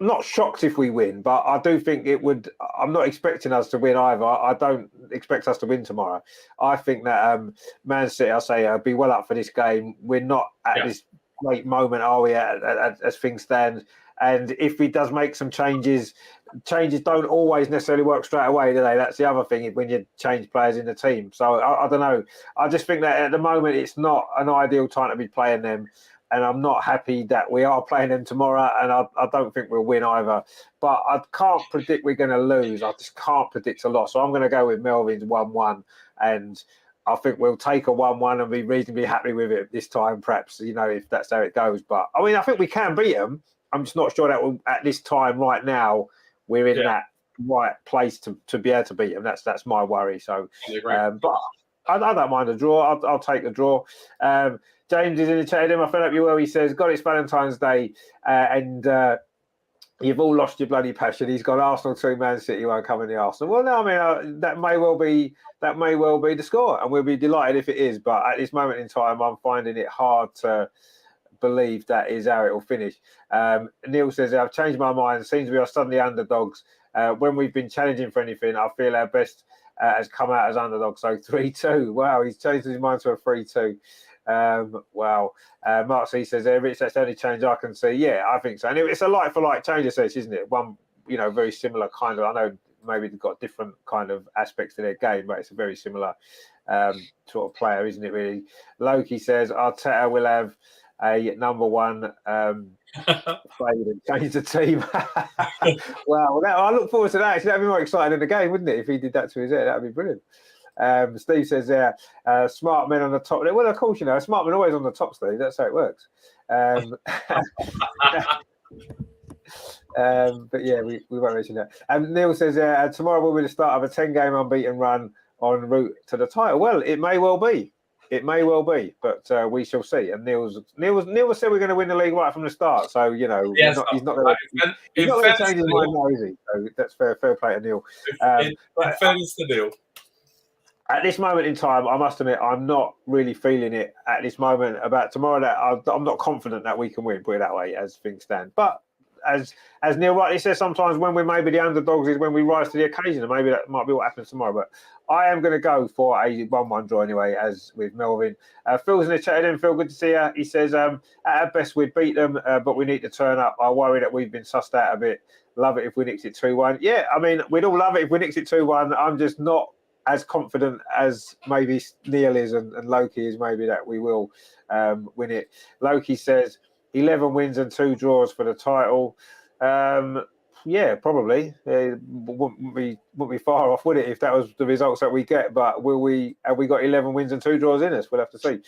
not shocked if we win, but I do think it would. I'm not expecting us to win either. I don't expect us to win tomorrow. I think that Man City, I'll say, be well up for this game. We're not at this great moment, are we, as things stand? And if he does make some changes don't always necessarily work straight away, do they? That's the other thing when you change players in the team. So I don't know. I just think that at the moment it's not an ideal time to be playing them. And I'm not happy that we are playing them tomorrow, and I don't think we'll win either. But I can't predict we're going to lose. I just can't predict a loss. So I'm going to go with Melvin's 1-1, and I think we'll take a 1-1 and be reasonably happy with it this time, perhaps, if that's how it goes. But, I mean, I think we can beat them. I'm just not sure that at this time right now we're in that right place to be able to beat them. That's my worry. So, but I don't mind a draw. I'll take a draw. James is in the chat. I fed up you well. He says, "God, it's Valentine's Day, and you've all lost your bloody passion." He's got Arsenal 2, Man City 1 coming to Arsenal. Well, no, I mean that may well be the score, and we'll be delighted if it is. But at this moment in time, I'm finding it hard to believe that is how it will finish. Neil says, "I've changed my mind. It seems we are suddenly underdogs. When we've been challenging for anything, I feel our best has come out as underdogs. So 3-2. Wow, he's changed his mind to a 3-2. Wow. Mark C says, Rich, that's the only change I can see. Yeah, I think so. And it's a like for like change, isn't it? One, very similar kind of, I know maybe they've got different kind of aspects to their game, but it's a very similar sort of player, isn't it, really? Loki says, Arteta will have a number one fade and change the team. Wow, I look forward to that. Actually, that'd be more exciting in the game, wouldn't it? If he did that to his head, that'd be brilliant. Steve says smart men on the top. Well, of course, a smart man always on the top, Steve. That's how it works. But yeah, we won't mention that. Neil says tomorrow will be the start of a 10-game unbeaten run en route to the title. Well, it may well be. But we shall see. And Neil said we're going to win the league right from the start. So he's not going to change his mind now, is he? So that's fair play to Neil. In fairness to Neil. At this moment in time, I must admit, I'm not really feeling it at this moment about tomorrow. That I'm not confident that we can win, put it that way, as things stand. But as Neil rightly says, sometimes when we're maybe the underdogs is when we rise to the occasion, and maybe that might be what happens tomorrow. But I am going to go for a 1-1 draw anyway, as with Melvin. Phil's in the chat. Phil, good to see you. He says, at our best, we'd beat them, but we need to turn up. I worry that we've been sussed out a bit. Love it if we nicked it 2-1. Yeah, I mean, we'd all love it if we nicked it 2-1. I'm just not as confident as maybe Neil is and Loki is maybe that we will win it. Loki says 11 wins and 2 draws for the title. Yeah, probably. It wouldn't be far off, would it, if that was the results that we get? But have we got 11 wins and 2 draws in us? We'll have to see.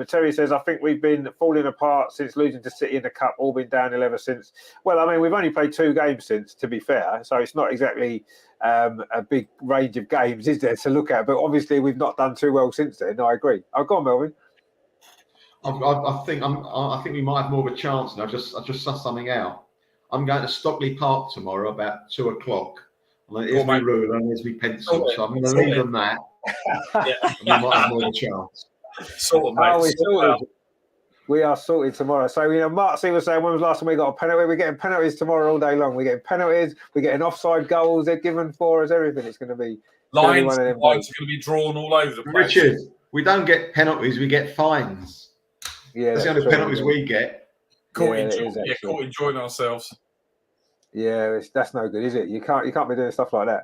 Terry says, I think we've been falling apart since losing to City in the Cup, all been downhill ever since. Well, I mean, we've only played 2 games since, to be fair, so it's not exactly a big range of games, is there, to look at? But obviously, we've not done too well since then. No, I agree. Go on, Melvin. I think we might have more of a chance now. I just sussed something out. I'm going to Stockley Park tomorrow about 2:00. And here's my ruler and here's my pencil. So I'm going to leave them that. Yeah. And we might have more of a chance. We are sorted tomorrow. So, Mark C was saying, when was the last time we got a penalty? We're getting penalties tomorrow all day long. We're getting penalties. We're getting offside goals. They're given for us. Everything. It's going to be lines are going to be drawn all over the place. Richard, we don't get penalties. We get fines. Yeah, that's the only penalties we get. Caught enjoying ourselves. Yeah, that's no good, is it? You can't be doing stuff like that.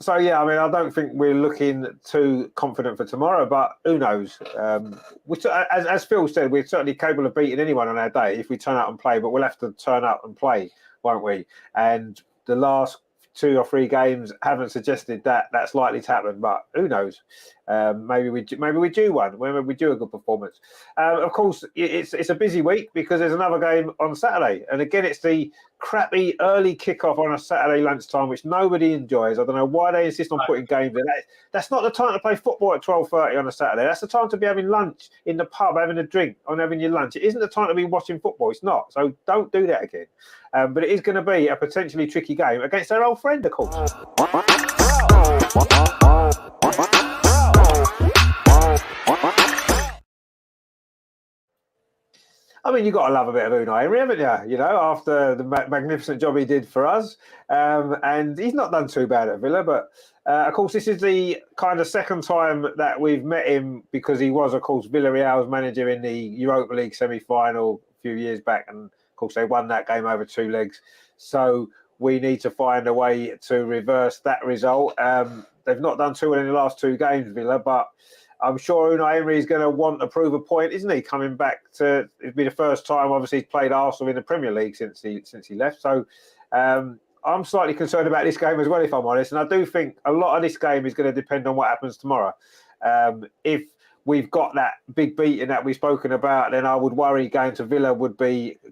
So yeah, I mean, I don't think we're looking too confident for tomorrow, but who knows? As Phil said, we're certainly capable of beating anyone on our day if we turn out and play. But we'll have to turn up and play, won't we? And the last 2 or 3 games haven't suggested that that's likely to happen, but who knows? Maybe we do one. Maybe we do a good performance. Of course, it's a busy week because there's another game on Saturday, and again, it's the crappy early kickoff on a Saturday lunchtime, which nobody enjoys. I don't know why they insist on putting games in. That's not the time to play football at 12:30 on a Saturday. That's the time to be having lunch in the pub, having a drink, and having your lunch. It isn't the time to be watching football. It's not. So don't do that again. But it is going to be a potentially tricky game against our old friend, of course. I mean, you've got to love a bit of Unai Emery, haven't you? After the magnificent job he did for us. And he's not done too bad at Villa. But, of course, this is the kind of second time that we've met him because he was, of course, Villarreal's manager in the Europa League semi-final a few years back. And, of course, they won that game over 2 legs. So we need to find a way to reverse that result. They've not done too well in the last 2 games, Villa, but I'm sure Unai Emery is going to want to prove a point, isn't he? Coming back it'd be the first time, obviously, he's played Arsenal in the Premier League since he left. So I'm slightly concerned about this game as well, if I'm honest. And I do think a lot of this game is going to depend on what happens tomorrow. If we've got that big beating that we've spoken about, then I would worry going to Villa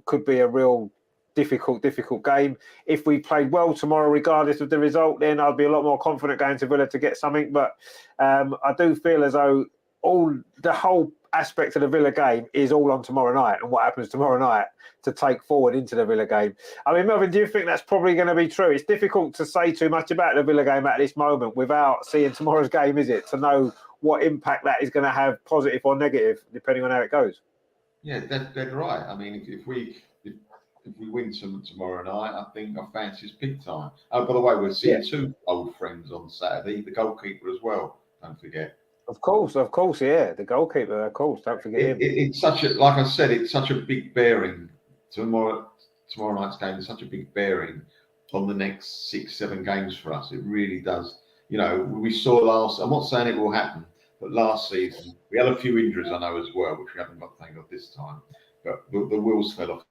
could be a real difficult game. If we played well tomorrow, regardless of the result, then I'd be a lot more confident going to Villa to get something. But I do feel as though the whole aspect of the Villa game is all on tomorrow night and what happens tomorrow night to take forward into the Villa game. I mean, Melvin, do you think that's probably going to be true? It's difficult to say too much about the Villa game at this moment without seeing tomorrow's game, is it? To know what impact that is going to have, positive or negative, depending on how it goes. Yeah, that's right. I mean, if we win tomorrow night, I think I fancy it's big time. Oh, by the way, we're seeing two old friends on Saturday, the goalkeeper as well. Don't forget. Of course, yeah. The goalkeeper, of course. Don't forget him. It's such a, like I said, it's such a big bearing. Tomorrow night's game is such a big bearing on the next 6-7 games for us. It really does. You know, we saw I'm not saying it will happen, but last season we had a few injuries, I know, as well, which we haven't got, thank God, this time. But the wheels fell off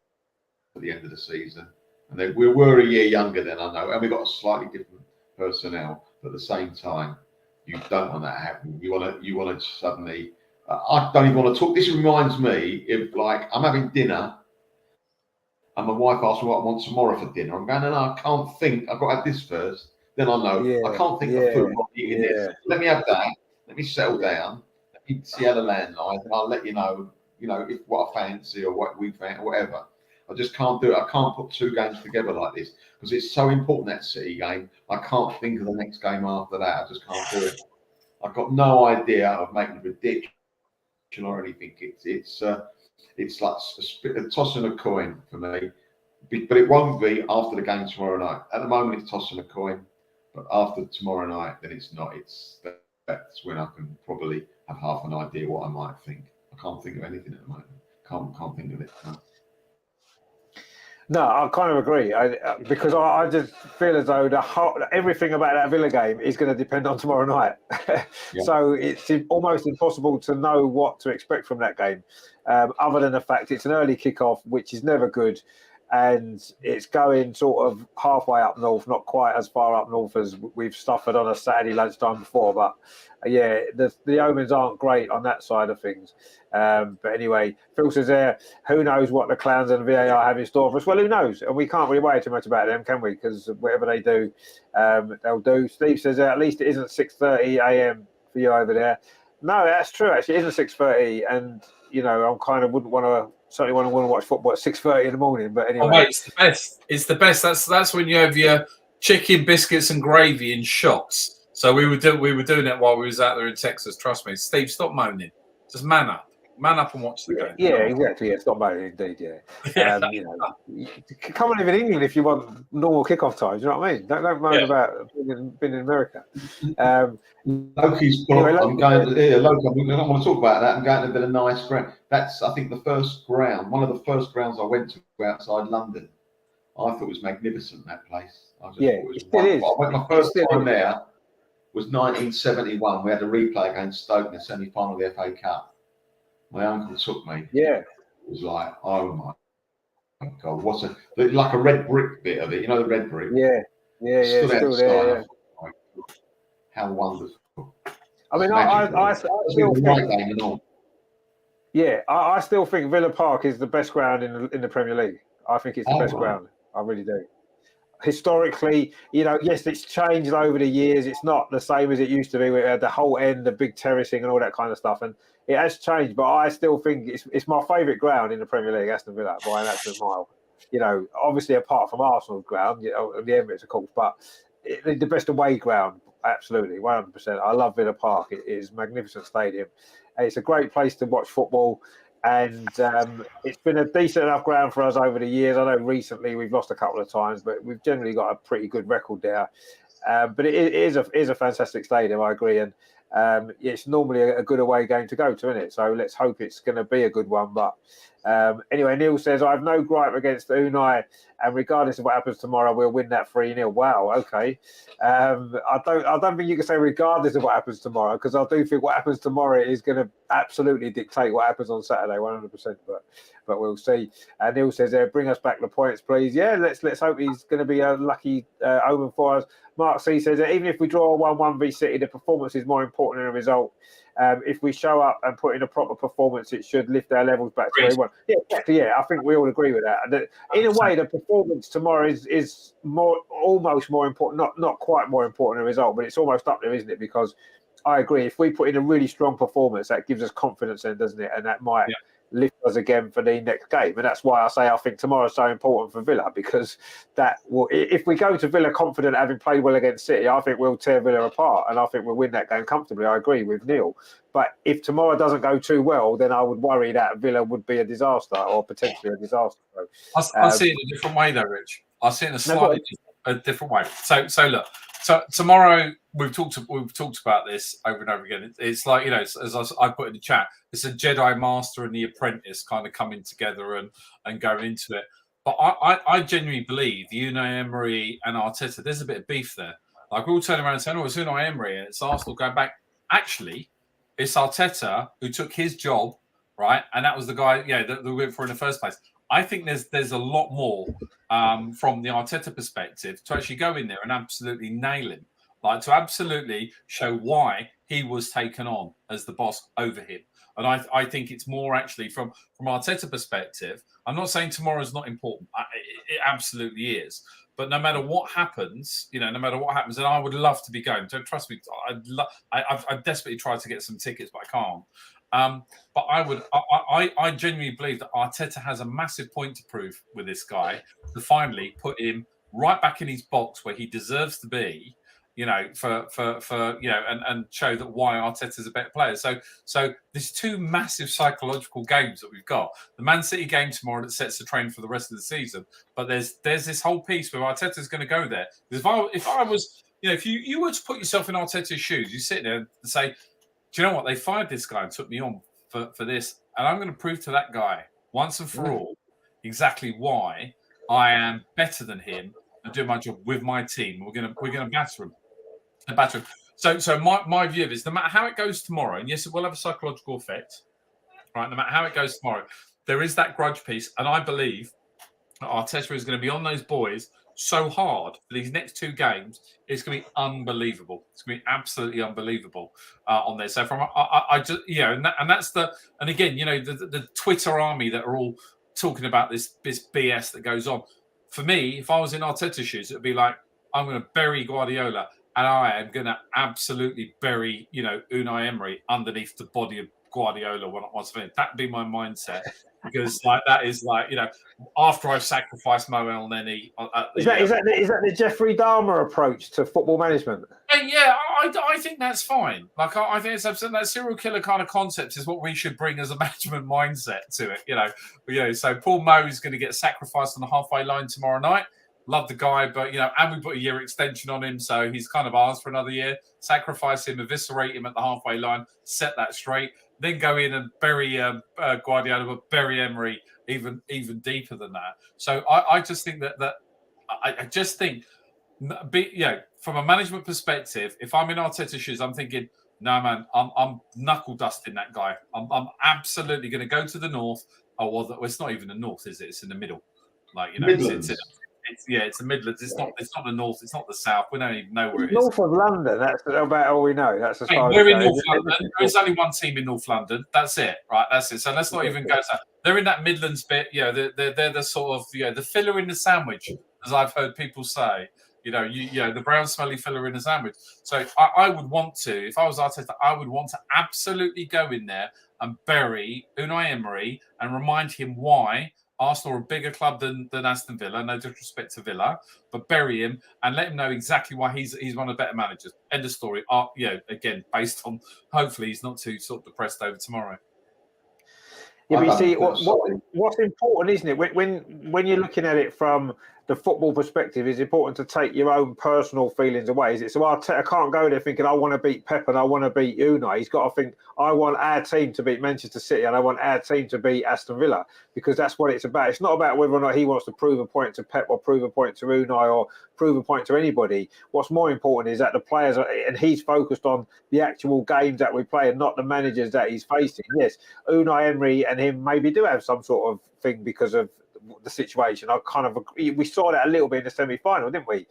at the end of the season, and we were a year younger then, I know, and we got a slightly different personnel. But at the same time, you don't want that to happen. You want to suddenly. I don't even want to talk. This reminds me of, like, I'm having dinner, and my wife asks me what I want tomorrow for dinner. I'm going, no, I can't think. I've got to have this first. Then I know I can't think of food. I'm eating this. Let me have that. Let me settle down. Let me see how the land lies, and I'll let you know. You know, if what I fancy or what we fancy, or whatever. I just can't do it. I can't put two games together like this because it's so important, that City game. I can't think of the next game after that. I just can't do it. I've got no idea of making a prediction or anything. It's like a tossing a coin for me, but it won't be after the game tomorrow night. At the moment, it's tossing a coin, but after tomorrow night, then it's not. That's when I can probably have half an idea what I might think. I can't think of anything at the moment. Can't think of it. No. No, I kind of agree. Because I just feel as though everything about that Villa game is going to depend on tomorrow night. So it's almost impossible to know what to expect from that game, other than the fact it's an early kickoff, which is never good, and it's going sort of halfway up north, not quite as far up north as we've suffered on a Saturday lunchtime before. But yeah, the omens aren't great on that side of things. But anyway, Phil says there, who knows what the clowns and VAR have in store for us? Well, who knows? And we can't really worry too much about them, can we? Because whatever they do, they'll do. Steve says at least it isn't 6:30 a.m. for you over there. No, that's true. Actually, it isn't 6:30, and you know, I kind of wouldn't want to. Certainly want to watch football at 6:30 in the morning. But anyway, mate, it's the best. It's the best. That's when you have your chicken, biscuits, and gravy in shots. So we were doing it while we was out there in Texas. Trust me, Steve. Stop moaning. Just man up and watch the game. Yeah, exactly. Yeah, stop moaning, indeed. Yeah. You know, come and live in England if you want normal kickoff times. You know what I mean? Don't moan about being in America. Loki's anyway, I'm going to Loki. I don't want to talk about that. I'm going to a bit of nice ground. That's, I think, the first ground. One of the first grounds I went to outside London. I thought it was magnificent, that place. I just thought it was wonderful. I went my first time there was 1971. We had a replay against Stoke in the semi-final of the FA Cup. My uncle took me. Yeah. It was like, oh my God, like a red brick bit of it. You know the red brick? Yeah. Still there, yeah. How wonderful. I mean, I still think... Yeah, I still think Villa Park is the best ground in the Premier League. I think it's the best ground. I really do. Historically, you know, yes, it's changed over the years. It's not the same as it used to be. We had the whole end, the big terracing and all that kind of stuff. And it has changed, but I still think it's my favourite ground in the Premier League, Aston Villa, by an absolute mile. You know, obviously apart from Arsenal's ground, you know, the Emirates, of course, but the best away ground, absolutely, 100%. I love Villa Park. It is a magnificent stadium. It's a great place to watch football. And it's been a decent enough ground for us over the years. I know recently we've lost a couple of times, but we've generally got a pretty good record there. But it is a fantastic stadium, I agree. And it's normally a good away game to go to, isn't it? So let's hope it's going to be a good one. But anyway, Neil says, I have no gripe against Unai, and regardless of what happens tomorrow, we'll win that 3-0. Wow, okay. I don't think you can say regardless of what happens tomorrow, because I do think what happens tomorrow is going to absolutely dictate what happens on Saturday, 100%. But we'll see. And Neil says, bring us back the points, please. Yeah, let's hope he's going to be a lucky omen for us. Mark C says, even if we draw 1-1 v City, the performance is more important than the result. If we show up and put in a proper performance, it should lift our levels back to where we want. Yeah, exactly. Yeah, I think we all agree with that. And in a way, the performance tomorrow is almost more important, not quite more important than a result, but it's almost up there, isn't it? Because I agree. If we put in a really strong performance, that gives us confidence, then, doesn't it? And that might lift us again for the next game. And that's why I say I think tomorrow's so important for Villa, because that will, if we go to Villa confident, having played well against City, I think we'll tear Villa apart, and I think we'll win that game comfortably. I agree with Neil. But if tomorrow doesn't go too well, then I would worry that Villa would be a disaster, or potentially a disaster. I see it in a different way, though, Rich. I see it in a slightly different way. So look. So tomorrow we've talked about this over and over again. It's like, as I put in the chat, it's a Jedi Master and the Apprentice kind of coming together and going into it. But I genuinely believe Unai Emery and Arteta, there's a bit of beef there. Like, we all turn around and say, "Oh, it's Unai Emery and it's Arsenal going back." Actually, it's Arteta who took his job, right? And that was the guy, that we went for in the first place. I think there's a lot more from the Arteta perspective to actually go in there and absolutely nail him, like to absolutely show why he was taken on as the boss over him. And I think it's more actually from Arteta perspective. I'm not saying tomorrow's not important. It absolutely is. But no matter what happens, and I would love to be going. Don't trust me. I've desperately tried to get some tickets, but I can't. But I genuinely believe that Arteta has a massive point to prove with this guy to finally put him right back in his box where he deserves to be, and show that why Arteta's a better player. So there's two massive psychological games that we've got. The Man City game tomorrow that sets the trend for the rest of the season. But there's this whole piece where Arteta's going to go there. Because if I was, if you were to put yourself in Arteta's shoes, you sit there and say, do you know what? They fired this guy and took me on for this. And I'm going to prove to that guy once and for all exactly why I am better than him and do my job with my team. We're going to batter him. So my view is, no matter how it goes tomorrow, and yes, it will have a psychological effect, right? No matter how it goes tomorrow, there is that grudge piece. And I believe that Arteta is going to be on those boys so hard for these next two games. It's going to be unbelievable. It's going to be absolutely unbelievable on there. So and again, the Twitter army that are all talking about this BS that goes on. For me, if I was in Arteta's shoes, it would be like, I'm going to bury Guardiola, and I am going to absolutely bury, Unai Emery underneath the body of Guardiola once again. That'd be my mindset. Because that is after I've sacrificed Mo Elneny. Is that the Jeffrey Dahmer approach to football management? Yeah, I think that's fine. Like, I think it's absolutely, that serial killer kind of concept is what we should bring as a management mindset to it. So Paul Mo is going to get sacrificed on the halfway line tomorrow night. Love the guy, but and we put a year extension on him, so he's kind of asked for another year. Sacrifice him, eviscerate him at the halfway line, set that straight. Then go in and bury Guardiola, but bury Emery even deeper than that. So I just think I just think, from a management perspective, if I'm in Arteta's shoes, I'm thinking, no, man, I'm knuckle dusting that guy. I'm absolutely going to go to the north. Oh, well, it's not even the north, is it? It's in the middle. It's the Midlands. It's not the north. It's not the south. We don't even know where it is. North of London. That's about all we know. That's as far as we're in North London. There's only one team in North London. That's it, right? That's it. So let's not even go south. They're in that Midlands bit. They're the sort of the filler in the sandwich, as I've heard people say. The brown smelly filler in the sandwich. So I would want to, if I was Arteta, I would want to absolutely go in there and bury Unai Emery and remind him why Arsenal are a bigger club than Aston Villa, no disrespect to Villa, but bury him and let him know exactly why he's one of the better managers. End of story. Again, based on, hopefully he's not too sort of depressed over tomorrow. Yeah, but you see, what's important, isn't it? When you're looking at it from the football perspective, it's important to take your own personal feelings away. Is it? So I can't go there thinking I want to beat Pep and I want to beat Unai. He's got to think I want our team to beat Manchester City and I want our team to beat Aston Villa, because that's what it's about. It's not about whether or not he wants to prove a point to Pep or prove a point to Unai or prove a point to anybody. What's more important is that the players and he's focused on the actual games that we play and not the managers that he's facing. Yes, Unai Emery and him maybe do have some sort of thing because of the situation. I kind of agree. We saw that a little bit in the semi-final, didn't we,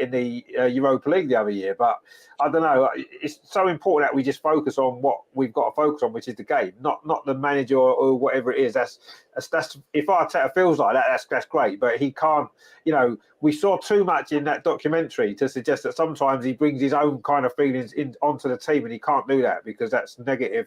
in the Europa League the other year? But I don't know. It's so important that we just focus on what we've got to focus on, which is the game, not the manager or whatever it is. That's if Arteta feels like that, that's great. But he can't. You know, we saw too much in that documentary to suggest that sometimes he brings his own kind of feelings onto the team, and he can't do that because that's negative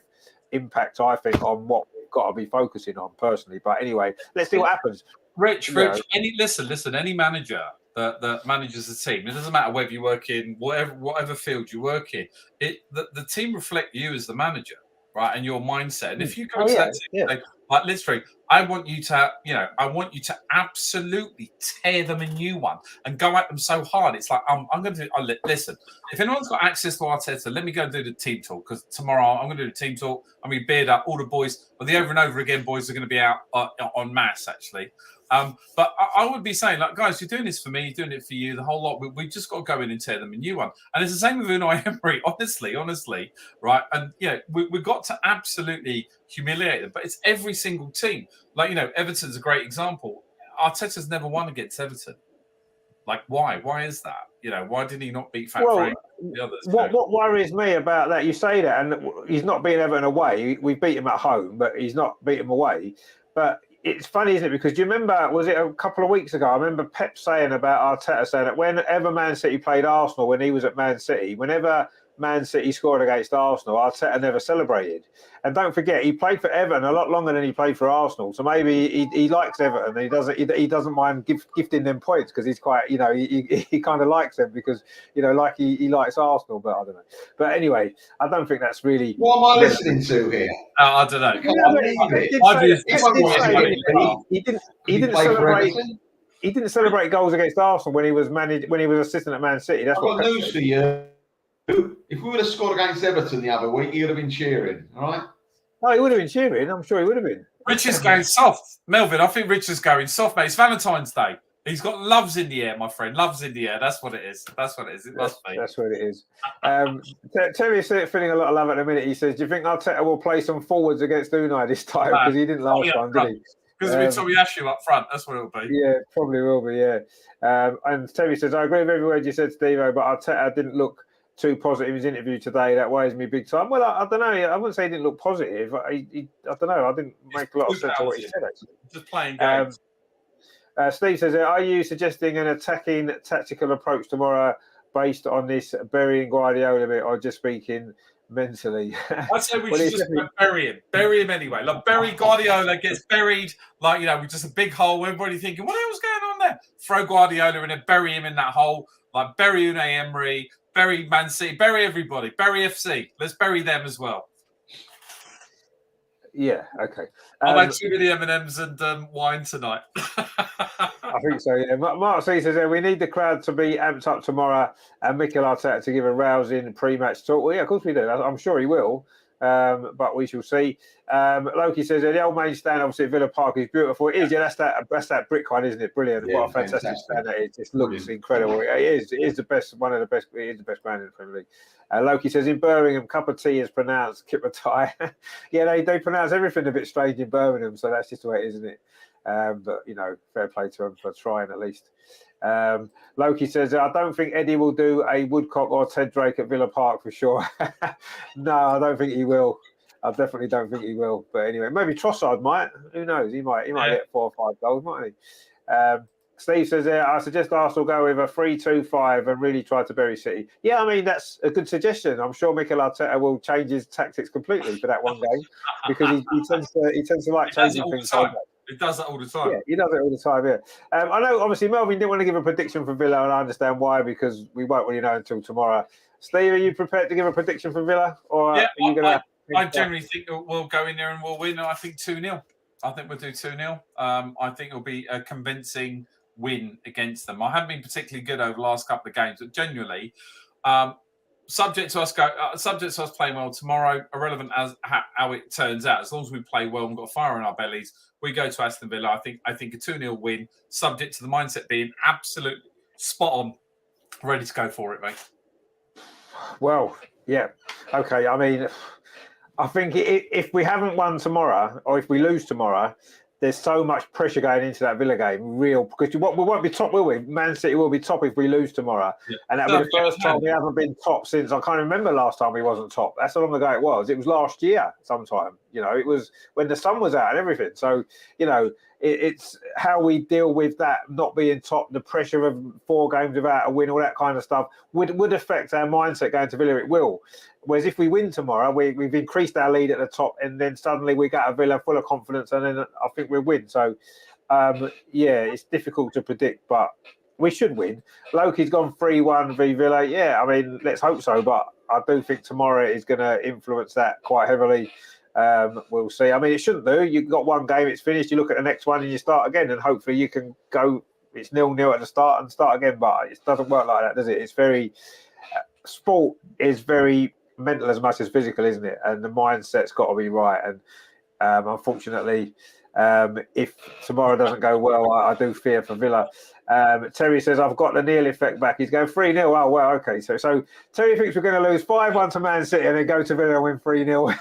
impact, I think, on what we've got to be focusing on personally. But anyway, let's see what happens. Rich, listen, any manager that manages a team, it doesn't matter whether you work in whatever field you work in, the team reflect you as the manager, right, and your mindset. And if you go to that team, like literally, I want you to absolutely tear them a new one and go at them so hard. It's like I'm going to do. Listen, if anyone's got access to Arteta, let me go and do the team talk, because tomorrow I'm going to do the team talk. I mean, beard up, all the boys, or the over and over again boys are going to be out en masse actually. But I would be saying, like, guys, you're doing this for me, you're doing it for you, the whole lot. We've just got to go in and tear them a new one. And it's the same with Unai Emery, honestly, right? And we've got to absolutely humiliate them. But it's every single team. Like, Everton's a great example. Arteta's never won against Everton. Like, why? Why is that? Why did he not beat Frank? The others? What worries me about that, you say that, and he's not beating Everton away. We beat him at home, but he's not beat him away. But it's funny, isn't it? Because do you remember, was it a couple of weeks ago? I remember Pep saying about Arteta saying that whenever Man City played Arsenal, when he was at Man City, whenever Man City scored against Arsenal, Arteta never celebrated. And don't forget, he played for Everton a lot longer than he played for Arsenal. So maybe he likes Everton. He doesn't mind gifting them points because he's quite, he kind of likes them because, like he likes Arsenal. But I don't know. But anyway, I don't think that's really. What am I listening to here? I don't know. He didn't celebrate. He didn't celebrate goals against Arsenal when he was assistant at Man City. That's I've got news for you. If we would have scored against Everton the other week, he would have been cheering, all right? Oh, he would have been cheering. I'm sure he would have been. Rich is going soft. Melvin, I think Rich is going soft, mate. It's Valentine's Day. He's got loves in the air, my friend. Loves in the air. That's what it is. It must be. That's what it is. Terry's feeling a lot of love at the minute. He says, do you think Arteta will play some forwards against Unai this time? Because he didn't last time, did he? Because it'll be Tomiyasu up front. That's what it'll be. Yeah, probably will be, yeah. And Terry says, I agree with every word you said, Steve-O, but Arteta didn't look too positive in his interview today. That worries me big time. Well, I don't know. I wouldn't say he didn't look positive. I don't know. I didn't make a lot of sense of what he said, actually. Just playing games. Steve says, are you suggesting an attacking tactical approach tomorrow based on this burying Guardiola bit, or just speaking mentally? I'd say we should just bury him anyway. Like, bury Guardiola, gets buried, with just a big hole. Everybody thinking, what the hell's going on there? Throw Guardiola in and bury him in that hole. Like, bury Unai Emery, bury Man City, bury everybody, bury FC. Let's bury them as well. Yeah, okay. I've had too many M&Ms and wine tonight. I think so, yeah. Mark C says, we need the crowd to be amped up tomorrow and Mikel Arteta to give a rousing pre-match talk. Well, yeah, of course we do. I'm sure he will, but we shall see. Loki says, the old main stand, obviously, at Villa Park is beautiful. It is, yeah, that's that brick one, isn't it? Brilliant. Yeah, what a fantastic stand that is. It just looks incredible. It is the best, one of the best, it is the best ground in the Premier League. Loki says, in Birmingham, cup of tea is pronounced kipper-tie. Yeah, they pronounce everything a bit strange in Birmingham, so that's just the way it is, isn't it? But, fair play to him for trying at least. Loki says, I don't think Eddie will do a Woodcock or Ted Drake at Villa Park for sure. No, I don't think he will. I definitely don't think he will. But anyway, maybe Trossard might. Who knows? He might get 4 or 5 goals, mightn't he? Steve says, I suggest Arsenal go with a 3-2-5 and really try to bury City. Yeah, I mean, that's a good suggestion. I'm sure Mikel Arteta will change his tactics completely for that one game because he tends to like changing things. He does that all the time. Yeah, he does it all the time, yeah. I know, obviously, Melvin didn't want to give a prediction for Villa, and I understand why, because we won't really know until tomorrow. Steve, are you prepared to give a prediction for Villa? Or are you going to... I generally think we'll go in there and we'll win. I think 2-0. I think we'll do 2-0. I think it'll be a convincing win against them. I haven't been particularly good over the last couple of games, but genuinely, subject to us playing well tomorrow, irrelevant as how it turns out, as long as we play well and got fire in our bellies, we go to Aston Villa. I think a 2-0 win, subject to the mindset being absolutely spot on, ready to go for it, mate. Well, yeah, okay. I mean, I think if we haven't won tomorrow, or if we lose tomorrow, there's so much pressure going into that Villa game, because we won't be top, will we? Man City will be top if we lose tomorrow. Yeah. And that'll be the first time we haven't been top since, I can't remember last time we wasn't top. That's how long ago it was. It was last year sometime. It was when the sun was out and everything. So, it's how we deal with that not being top, the pressure of 4 games without a win, all that kind of stuff would affect our mindset going to Villa. It will. Whereas if we win tomorrow, we've increased our lead at the top, and then suddenly we get a Villa full of confidence, and then I think we'll win. So, it's difficult to predict, but we should win. Loki's gone 3-1 v Villa. Yeah, I mean, let's hope so, but I do think tomorrow is going to influence that quite heavily. We'll see. I mean, it shouldn't do. You've got one game, it's finished. You look at the next one and you start again, and hopefully you can go. It's 0-0 at the start and start again, but it doesn't work like that, does it? It's very sport is very mental as much as physical, isn't it? And the mindset's got to be right. And unfortunately, if tomorrow doesn't go well, I do fear for Villa. Terry says, I've got the Neil effect back. He's going 3-0. Oh, well, okay. So Terry thinks we're going to lose 5-1 to Man City and then go to Villa and win 3-0.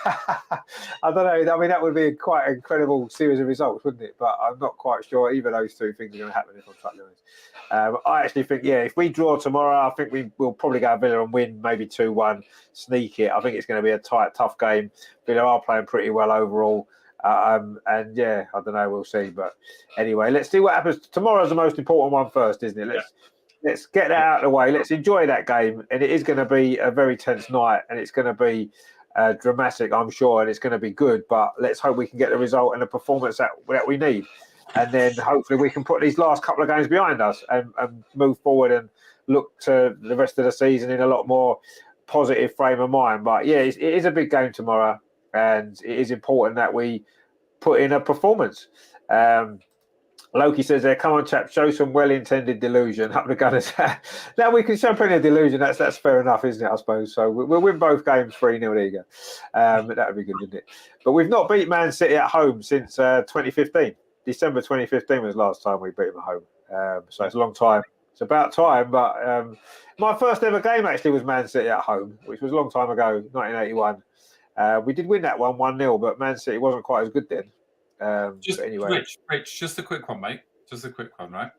I don't know. I mean, that would be quite an incredible series of results, wouldn't it? But I'm not quite sure either of those two things are going to happen, if I'm totally honest. I actually think, if we draw tomorrow, I think we will probably go to Villa and win maybe 2-1, sneak it. I think it's going to be a tight, tough game. Villa are playing pretty well overall. I don't know, we'll see. But anyway, let's see what happens. Tomorrow's the most important one first, isn't it? Let's get that out of the way. Let's enjoy that game. And it is going to be a very tense night, and it's going to be dramatic, I'm sure, and it's going to be good. But let's hope we can get the result and the performance that we need. And then hopefully we can put these last couple of games behind us and move forward and look to the rest of the season in a lot more positive frame of mind. But it is a big game tomorrow. And it is important that we put in a performance. Loki says there, come on, chap, show some well-intended delusion. Up the Gunners. Now we can show plenty of delusion. That's fair enough, isn't it, I suppose? So we'll win both games 3-0. There you go. That would be good, wouldn't it? But we've not beat Man City at home since 2015. December 2015 was the last time we beat them at home. So it's a long time. It's about time. But my first ever game actually was Man City at home, which was a long time ago, 1981. We did win that one 1-0, but Man City wasn't quite as good then. But anyway, Rich, just a quick one, mate. Just a quick one, right?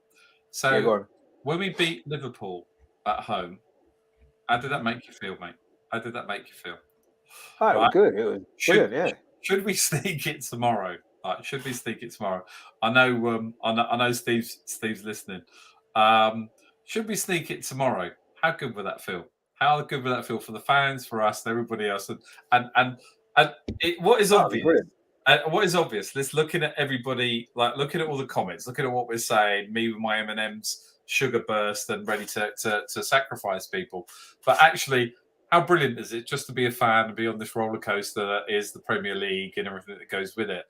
So when we beat Liverpool at home, how did that make you feel, mate? How did that make you feel? Oh, it was good. It was brilliant, yeah. Should we sneak it tomorrow? Should we sneak it tomorrow? I know Steve's listening. Should we sneak it tomorrow? How good would that feel? How good would that feel for the fans, for us, and everybody else? What is obvious? What is obvious? Let's looking at everybody, like looking at all the comments, looking at what we're saying. Me with my M&Ms, sugar burst, and ready to sacrifice people. But actually, how brilliant is it just to be a fan and be on this roller coaster that is the Premier League and everything that goes with it?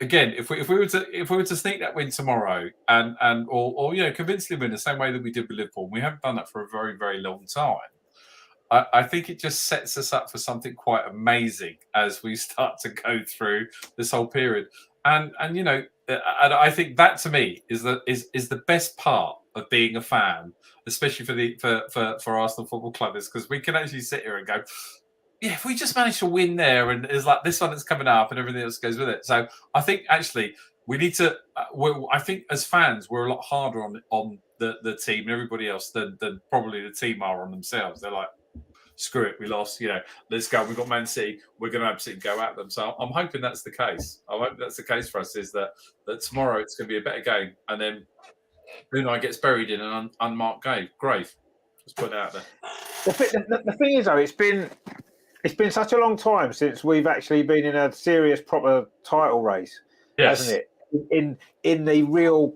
Again, if we were to sneak that win tomorrow or convincingly win the same way that we did with Liverpool, we haven't done that for a very, very long time. I think it just sets us up for something quite amazing as we start to go through this whole period. And I think that to me is the best part of being a fan, especially for Arsenal Football Club, is because we can actually sit here and go, if we just manage to win there, and there's like this one that's coming up and everything else goes with it. So I think actually we need to. I think as fans we're a lot harder on the team and everybody else than probably the team are on themselves. They're like, screw it, we lost. Let's go. We've got Man City. We're going to absolutely go at them. So I'm hoping that's the case. I hope that's the case for us. Is that tomorrow it's going to be a better game, and then Unai gets buried in an unmarked grave. Just put it out there. The thing is, though, it's been such a long time since we've actually been in a serious, proper title race, hasn't it? In the real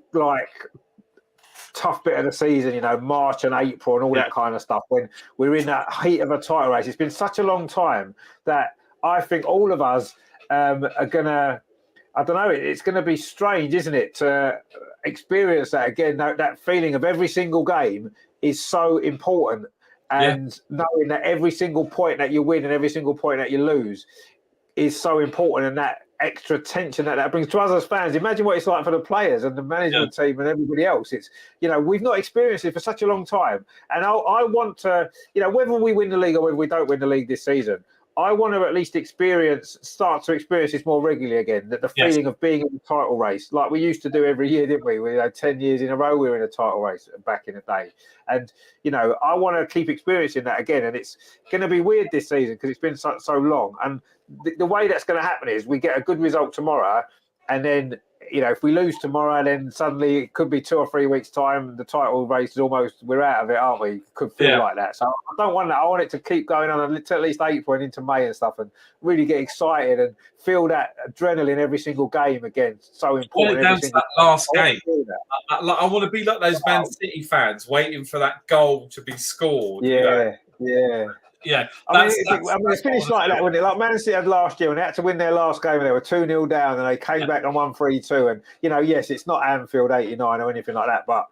tough bit of the season, March and April and all that kind of stuff. When we're in that heat of a title race, it's been such a long time that I think all of us are gonna. I don't know. It's going to be strange, isn't it, to experience that again? That feeling of every single game is so important. And knowing that every single point that you win and every single point that you lose is so important, and that extra tension that brings to us as fans. Imagine what it's like for the players and the management team and everybody else. It's, we've not experienced it for such a long time. And I want to, whether we win the league or whether we don't win the league this season, I want to at least start to experience this more regularly again. That the feeling of being in the title race, like we used to do every year, didn't we? We had 10 years in a row we were in a title race back in the day. And, I want to keep experiencing that again. And it's going to be weird this season because it's been so long. And the way that's going to happen is we get a good result tomorrow, and then if we lose tomorrow, then suddenly it could be 2 or 3 weeks' time. The title race is we're out of it, aren't we? Could feel like that. So I don't want that. I want it to keep going on until at least April and into May and stuff, and really get excited and feel that adrenaline every single game again. So important. Down to that last game. I want to be like those Man City fans waiting for that goal to be scored. Yeah. I mean, it finished like that, wouldn't it? Like Man City had last year, when they had to win their last game, and they were 2-0 down, and they came back and won 3-2. And yes, it's not Anfield '89 or anything like that, but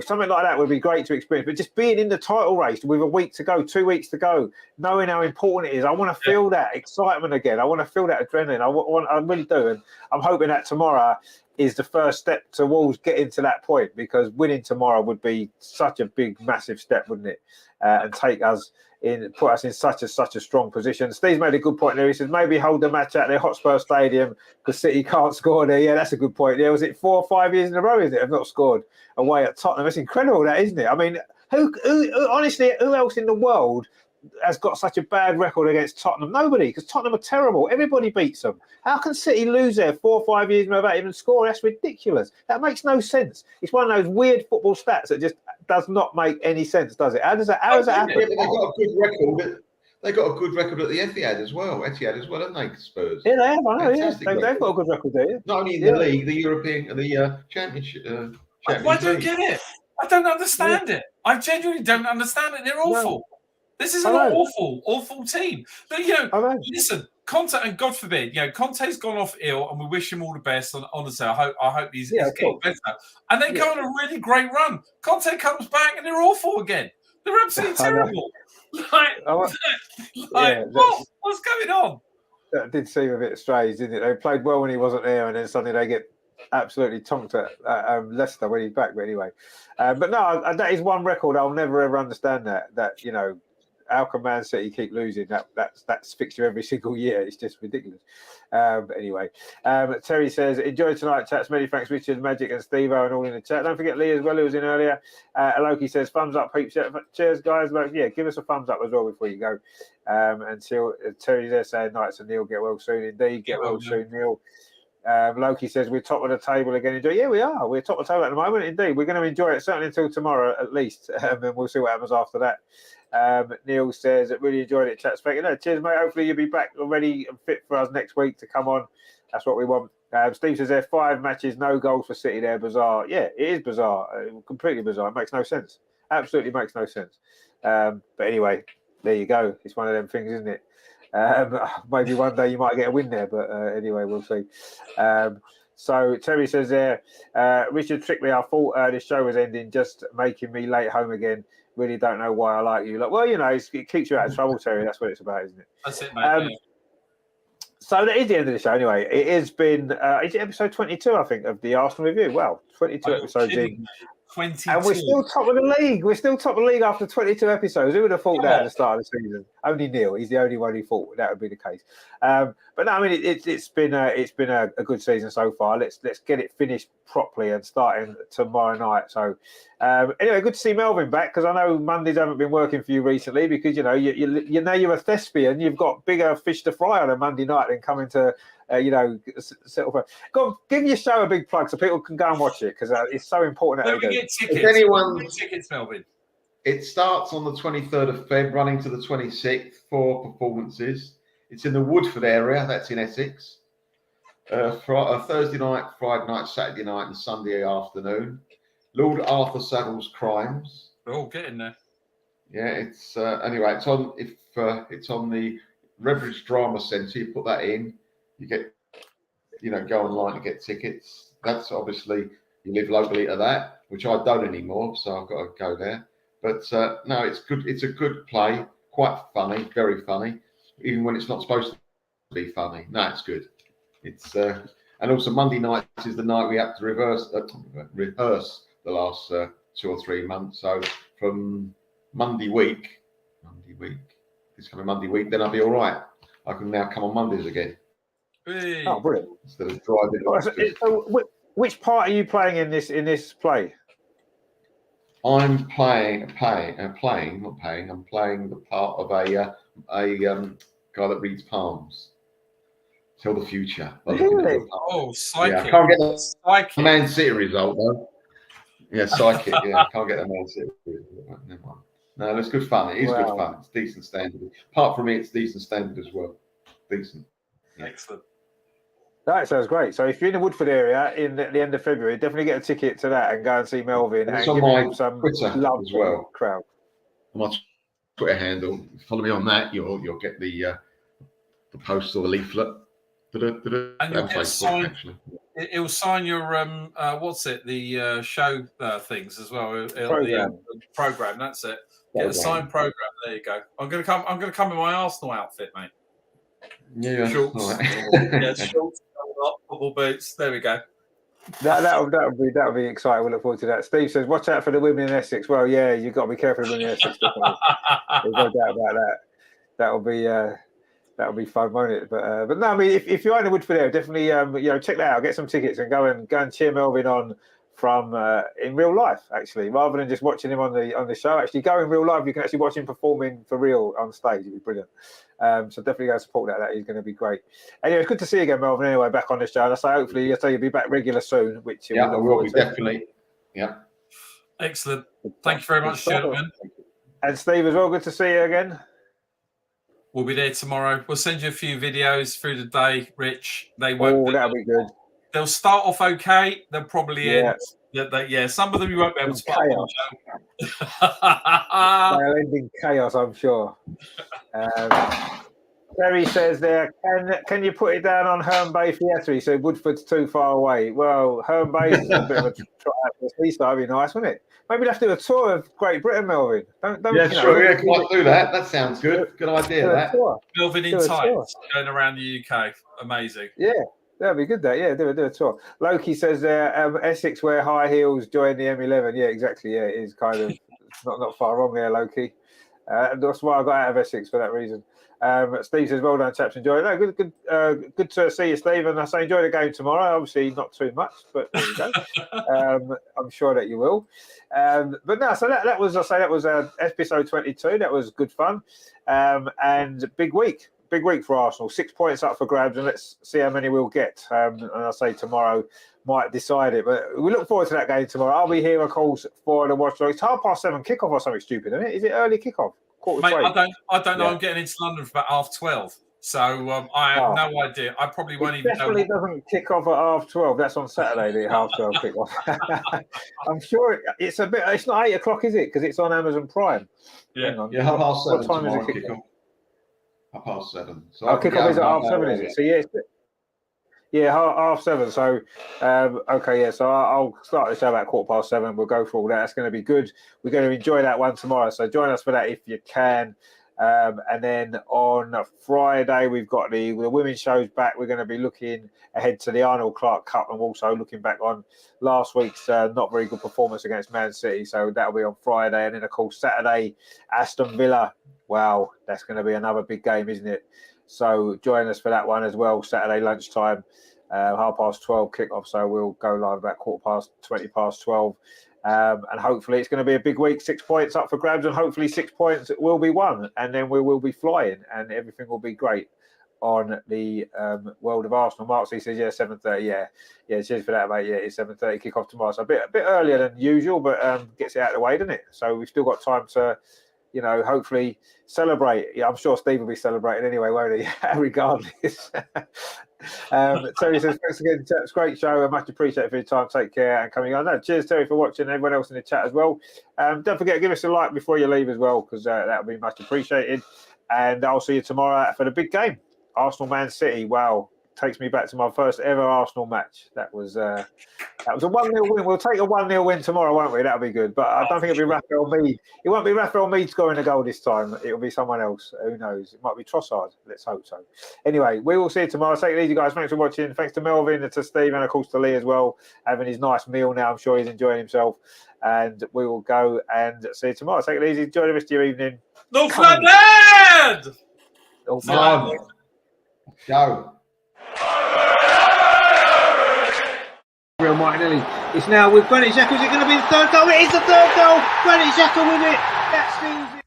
something like that would be great to experience. But just being in the title race with a week to go, 2 weeks to go, knowing how important it is, I want to feel that excitement again. I want to feel that adrenaline. I really do, and I'm hoping that tomorrow is the first step towards getting to that point, because winning tomorrow would be such a big, massive step, wouldn't it? And put us in such a strong position. Steve's made a good point there. He says maybe hold the match at their Hotspur Stadium because City can't score there. Yeah, that's a good point. Yeah, was it 4 or 5 years in a row? Is it have not scored away at Tottenham? It's incredible, that, isn't it? I mean, who honestly, who else in the world has got such a bad record against Tottenham? Nobody, because Tottenham are terrible. Everybody beats them. How can City lose there 4 or 5 years without even scoring? That's ridiculous. That makes no sense. It's one of those weird football stats that just does not make any sense, does it? How does that happen? Yeah, they've got a good record. They got a good record at the Etihad as well. Haven't they, Spurs? Yeah, they have. I know. Yeah, they've got a good record there. Yeah. Not only in the league, the European, the Championship. I don't get it. I don't understand it. I genuinely don't understand it. They're awful. No. This is an awful team. But listen, Conte, and God forbid, Conte's gone off ill, and we wish him all the best. And honestly, I hope he's getting better. And they go on a really great run. Conte comes back, and they're awful again. They're absolutely terrible. What's going on? That did seem a bit strange, didn't it? They played well when he wasn't there, and then suddenly they get absolutely tonked at Leicester when he's back. But anyway, but no, that is one record I'll never ever understand. That how can Man City keep losing? That's fixture every single year. It's just ridiculous. But anyway, Terry says, enjoy tonight, chats. Many thanks, Richard, Magic, and Steve-O, and all in the chat. Don't forget Lee as well, who was in earlier. Loki says, thumbs up, peeps. Cheers, guys. Give us a thumbs up as well before you go. Until Terry's there saying, night, so Neil, get well soon. Indeed, get well soon, Neil. Loki says, we're top of the table again. Yeah, we are. We're top of the table at the moment. Indeed, we're going to enjoy it certainly until tomorrow at least, and we'll see what happens after that. Neil says, really enjoyed it, chat. Cheers, mate. Hopefully you'll be back already and fit for us next week to come on. That's what we want. Steve says there 5 matches, no goals for City there. Bizarre. Yeah, it is bizarre. Completely bizarre. It makes no sense. Absolutely makes no sense. But anyway, there you go. It's one of them things, isn't it? Maybe one day you might get a win there, but anyway, we'll see. So Terry says there, Richard Trickley, I thought this show was ending, just making me late home again. Really don't know why I like you. It keeps you out of trouble, Terry. That's what it's about, isn't it? That's it, mate. So that is the end of the show anyway. It has been, is it episode 22, I think, of the Arsenal review? Well, 22 episodes in. 22. And we're still top of the league. We're still top of the league after 22 episodes. Who would have thought that at the start of the season? Only Neil. He's the only one who thought that would be the case. But no, I mean, it's been a good season so far. Let's get it finished properly and starting tomorrow night. So anyway, good to see Melvin back, because I know Mondays haven't been working for you recently, because you know you're a thespian. You've got bigger fish to fry on a Monday night than coming to. Settle for. Go on, give your show a big plug so people can go and watch it, because it's so important. Where we get tickets? If anyone, tickets, Melvin. It starts on the 23rd of Feb, running to the 26th. 4 performances. It's in the Woodford area. That's in Essex. Thursday night, Friday night, Saturday night, and Sunday afternoon. Lord Arthur Savile's Crimes. We're all getting there. Yeah, it's anyway. It's on. It's on the Redbridge Drama Centre. You put that in. You get, go online to get tickets. That's obviously, you live locally to that, which I don't anymore, so I've got to go there. But no, it's good. It's a good play, quite funny, very funny, even when it's not supposed to be funny. No, it's good. It's and also Monday night is the night we have to rehearse the last 2 or 3 months. So from Monday week, this coming Monday week, then I'll be all right. I can now come on Mondays again Hey. Oh, brilliant! instead of driving. Oh, so which part are you playing in this play? I'm playing the part of a guy that reads palms. Tell the future. by looking at Really? your palm. Oh, psychic. Yeah, I can't get the Psychic. Man City result though. Yeah, psychic. Yeah, I can't get the Man City result. Never mind. No, it's good fun. It is good fun. It's decent standard. Apart from me, it's decent standard as well. Decent. Yeah. Excellent. That sounds great. So if you're in the Woodford area in the end of February, definitely get a ticket to that and go and see Melvin And and it's give on him my some Twitter love as well. Crowd. On my Twitter handle, follow me on that. You'll get the post or the leaflet. And you'll get Facebook, signed. actually. It will sign your the show things as well. Program. The program. That's it. Get a signed program. There you go. I'm gonna come in my Arsenal outfit, mate. Yeah, Shorts. all right. Yeah, shorts, football boots. There we go. That'll be exciting. We look forward to that. Steve says, "Watch out for the women in Essex." Well, yeah, you've got to be careful of the women in Essex. Definitely. There's no doubt about that. That'll be fun, won't it? But no, I mean, if you're in the Woodford area, definitely check that out. Get some tickets and go and cheer Melvin on from in real life, actually, rather than just watching him on the show. Actually, go in real life. You can actually watch him performing for real on stage. It'd be brilliant. So definitely go support that. That is going to be great. Anyway, it's good to see you again, Melvin. Anyway, back on the show. And I say hopefully you'll be back regular soon. Which Yeah, I will be definitely. Yeah. Excellent. Thank you very much, gentlemen. And Steve as well. Good to see you again. We'll be there tomorrow. We'll send you a few videos through the day, Rich. They won't. Oh, that'll be good. They'll start off okay. They'll probably end. Yeah, some of them you won't be able to chaos. They'll end in chaos, I'm sure. Terry says there, can you put it down on Herne Bay Theatre? He said Woodford's too far away. Well, Herne Bay is a bit of a try out for the seaside. That'd be nice, wouldn't it? Maybe we'll have to do a tour of Great Britain, Melvin. Sure. Yeah, might do that. That sounds good. Good idea. That Melvin in tights going around the UK. Amazing. Yeah. That'd be good. Do a tour. Loki says Essex wear high heels, join the M11. Yeah, exactly. Yeah, it is kind of not far wrong there, Loki. That's why I got out of Essex for that reason. Steve says, well done, chaps. Enjoy it. No, good to see you, Steve. And I say enjoy the game tomorrow. Obviously, not too much, but there you go. I'm sure that you will. But no, so that was episode 22. That was good fun. And big week for Arsenal. 6 points up for grabs, and let's see how many we'll get. And I say tomorrow might decide it, but we look forward to that game tomorrow. I'll be here, of course, for the watch. It's 7:30 kickoff or something stupid, isn't it? Is it early kickoff? Mate, I don't know. I'm getting into London for about 12:30, so I have no idea. I probably won't even know. Definitely doesn't kick off at 12:30. That's on Saturday. The 12:30 kickoff. I'm sure it's a bit. It's not 8 o'clock, is it? Because it's on Amazon Prime. Yeah, 7:30. What time is it kickoff? 7:30. So kickoff is at 7:30, is it? So yeah, 7:30. So okay, yeah. So I'll start the show about 7:15. We'll go through all that. That's going to be good. We're going to enjoy that one tomorrow. So join us for that if you can. And then on Friday we've got the women's shows back. We're going to be looking ahead to the Arnold Clark Cup and also looking back on last week's not very good performance against Man City. So that'll be on Friday, and then of course Saturday, Aston Villa. Wow, that's going to be another big game, isn't it? So join us for that one as well. Saturday lunchtime, 12:30 kickoff. So we'll go live about 12:15. And hopefully it's going to be a big week. 6 points up for grabs, and hopefully 6 points will be won, and then we will be flying, and everything will be great on the world of Arsenal. Mark C says, 7:30. Yeah. Cheers for that, mate. Yeah, it's 7:30 kickoff tomorrow. So a bit earlier than usual, but gets it out of the way, doesn't it? So we've still got time to, hopefully celebrate. Yeah, I'm sure Steve will be celebrating anyway, won't he? Regardless. Terry says, thanks again, chaps. Great show. I much appreciate it for your time. Take care and coming on. No, cheers, Terry, for watching, and everyone else in the chat as well. Don't forget to give us a like before you leave as well, because that would be much appreciated. And I'll see you tomorrow for the big game, Arsenal Man City. Wow. Takes me back to my first ever Arsenal match. That was a 1-0 win. We'll take a 1-0 win tomorrow, won't we? That'll be good. But I don't think it'll be Raphael Mead. It won't be Raphael Mead scoring a goal this time. It'll be someone else. Who knows? It might be Trossard. Let's hope so. Anyway, we will see you tomorrow. Take it easy, guys. Thanks for watching. Thanks to Melvin and to Steve, and of course to Lee as well, having his nice meal now. I'm sure he's enjoying himself. And we will go and see you tomorrow. Take it easy. Enjoy the rest of your evening. North London! Go. Real Martinelli. It's now with Granit Xhaka. Is it going to be the third goal? It is the third goal. Granit Xhaka with it. That seals it.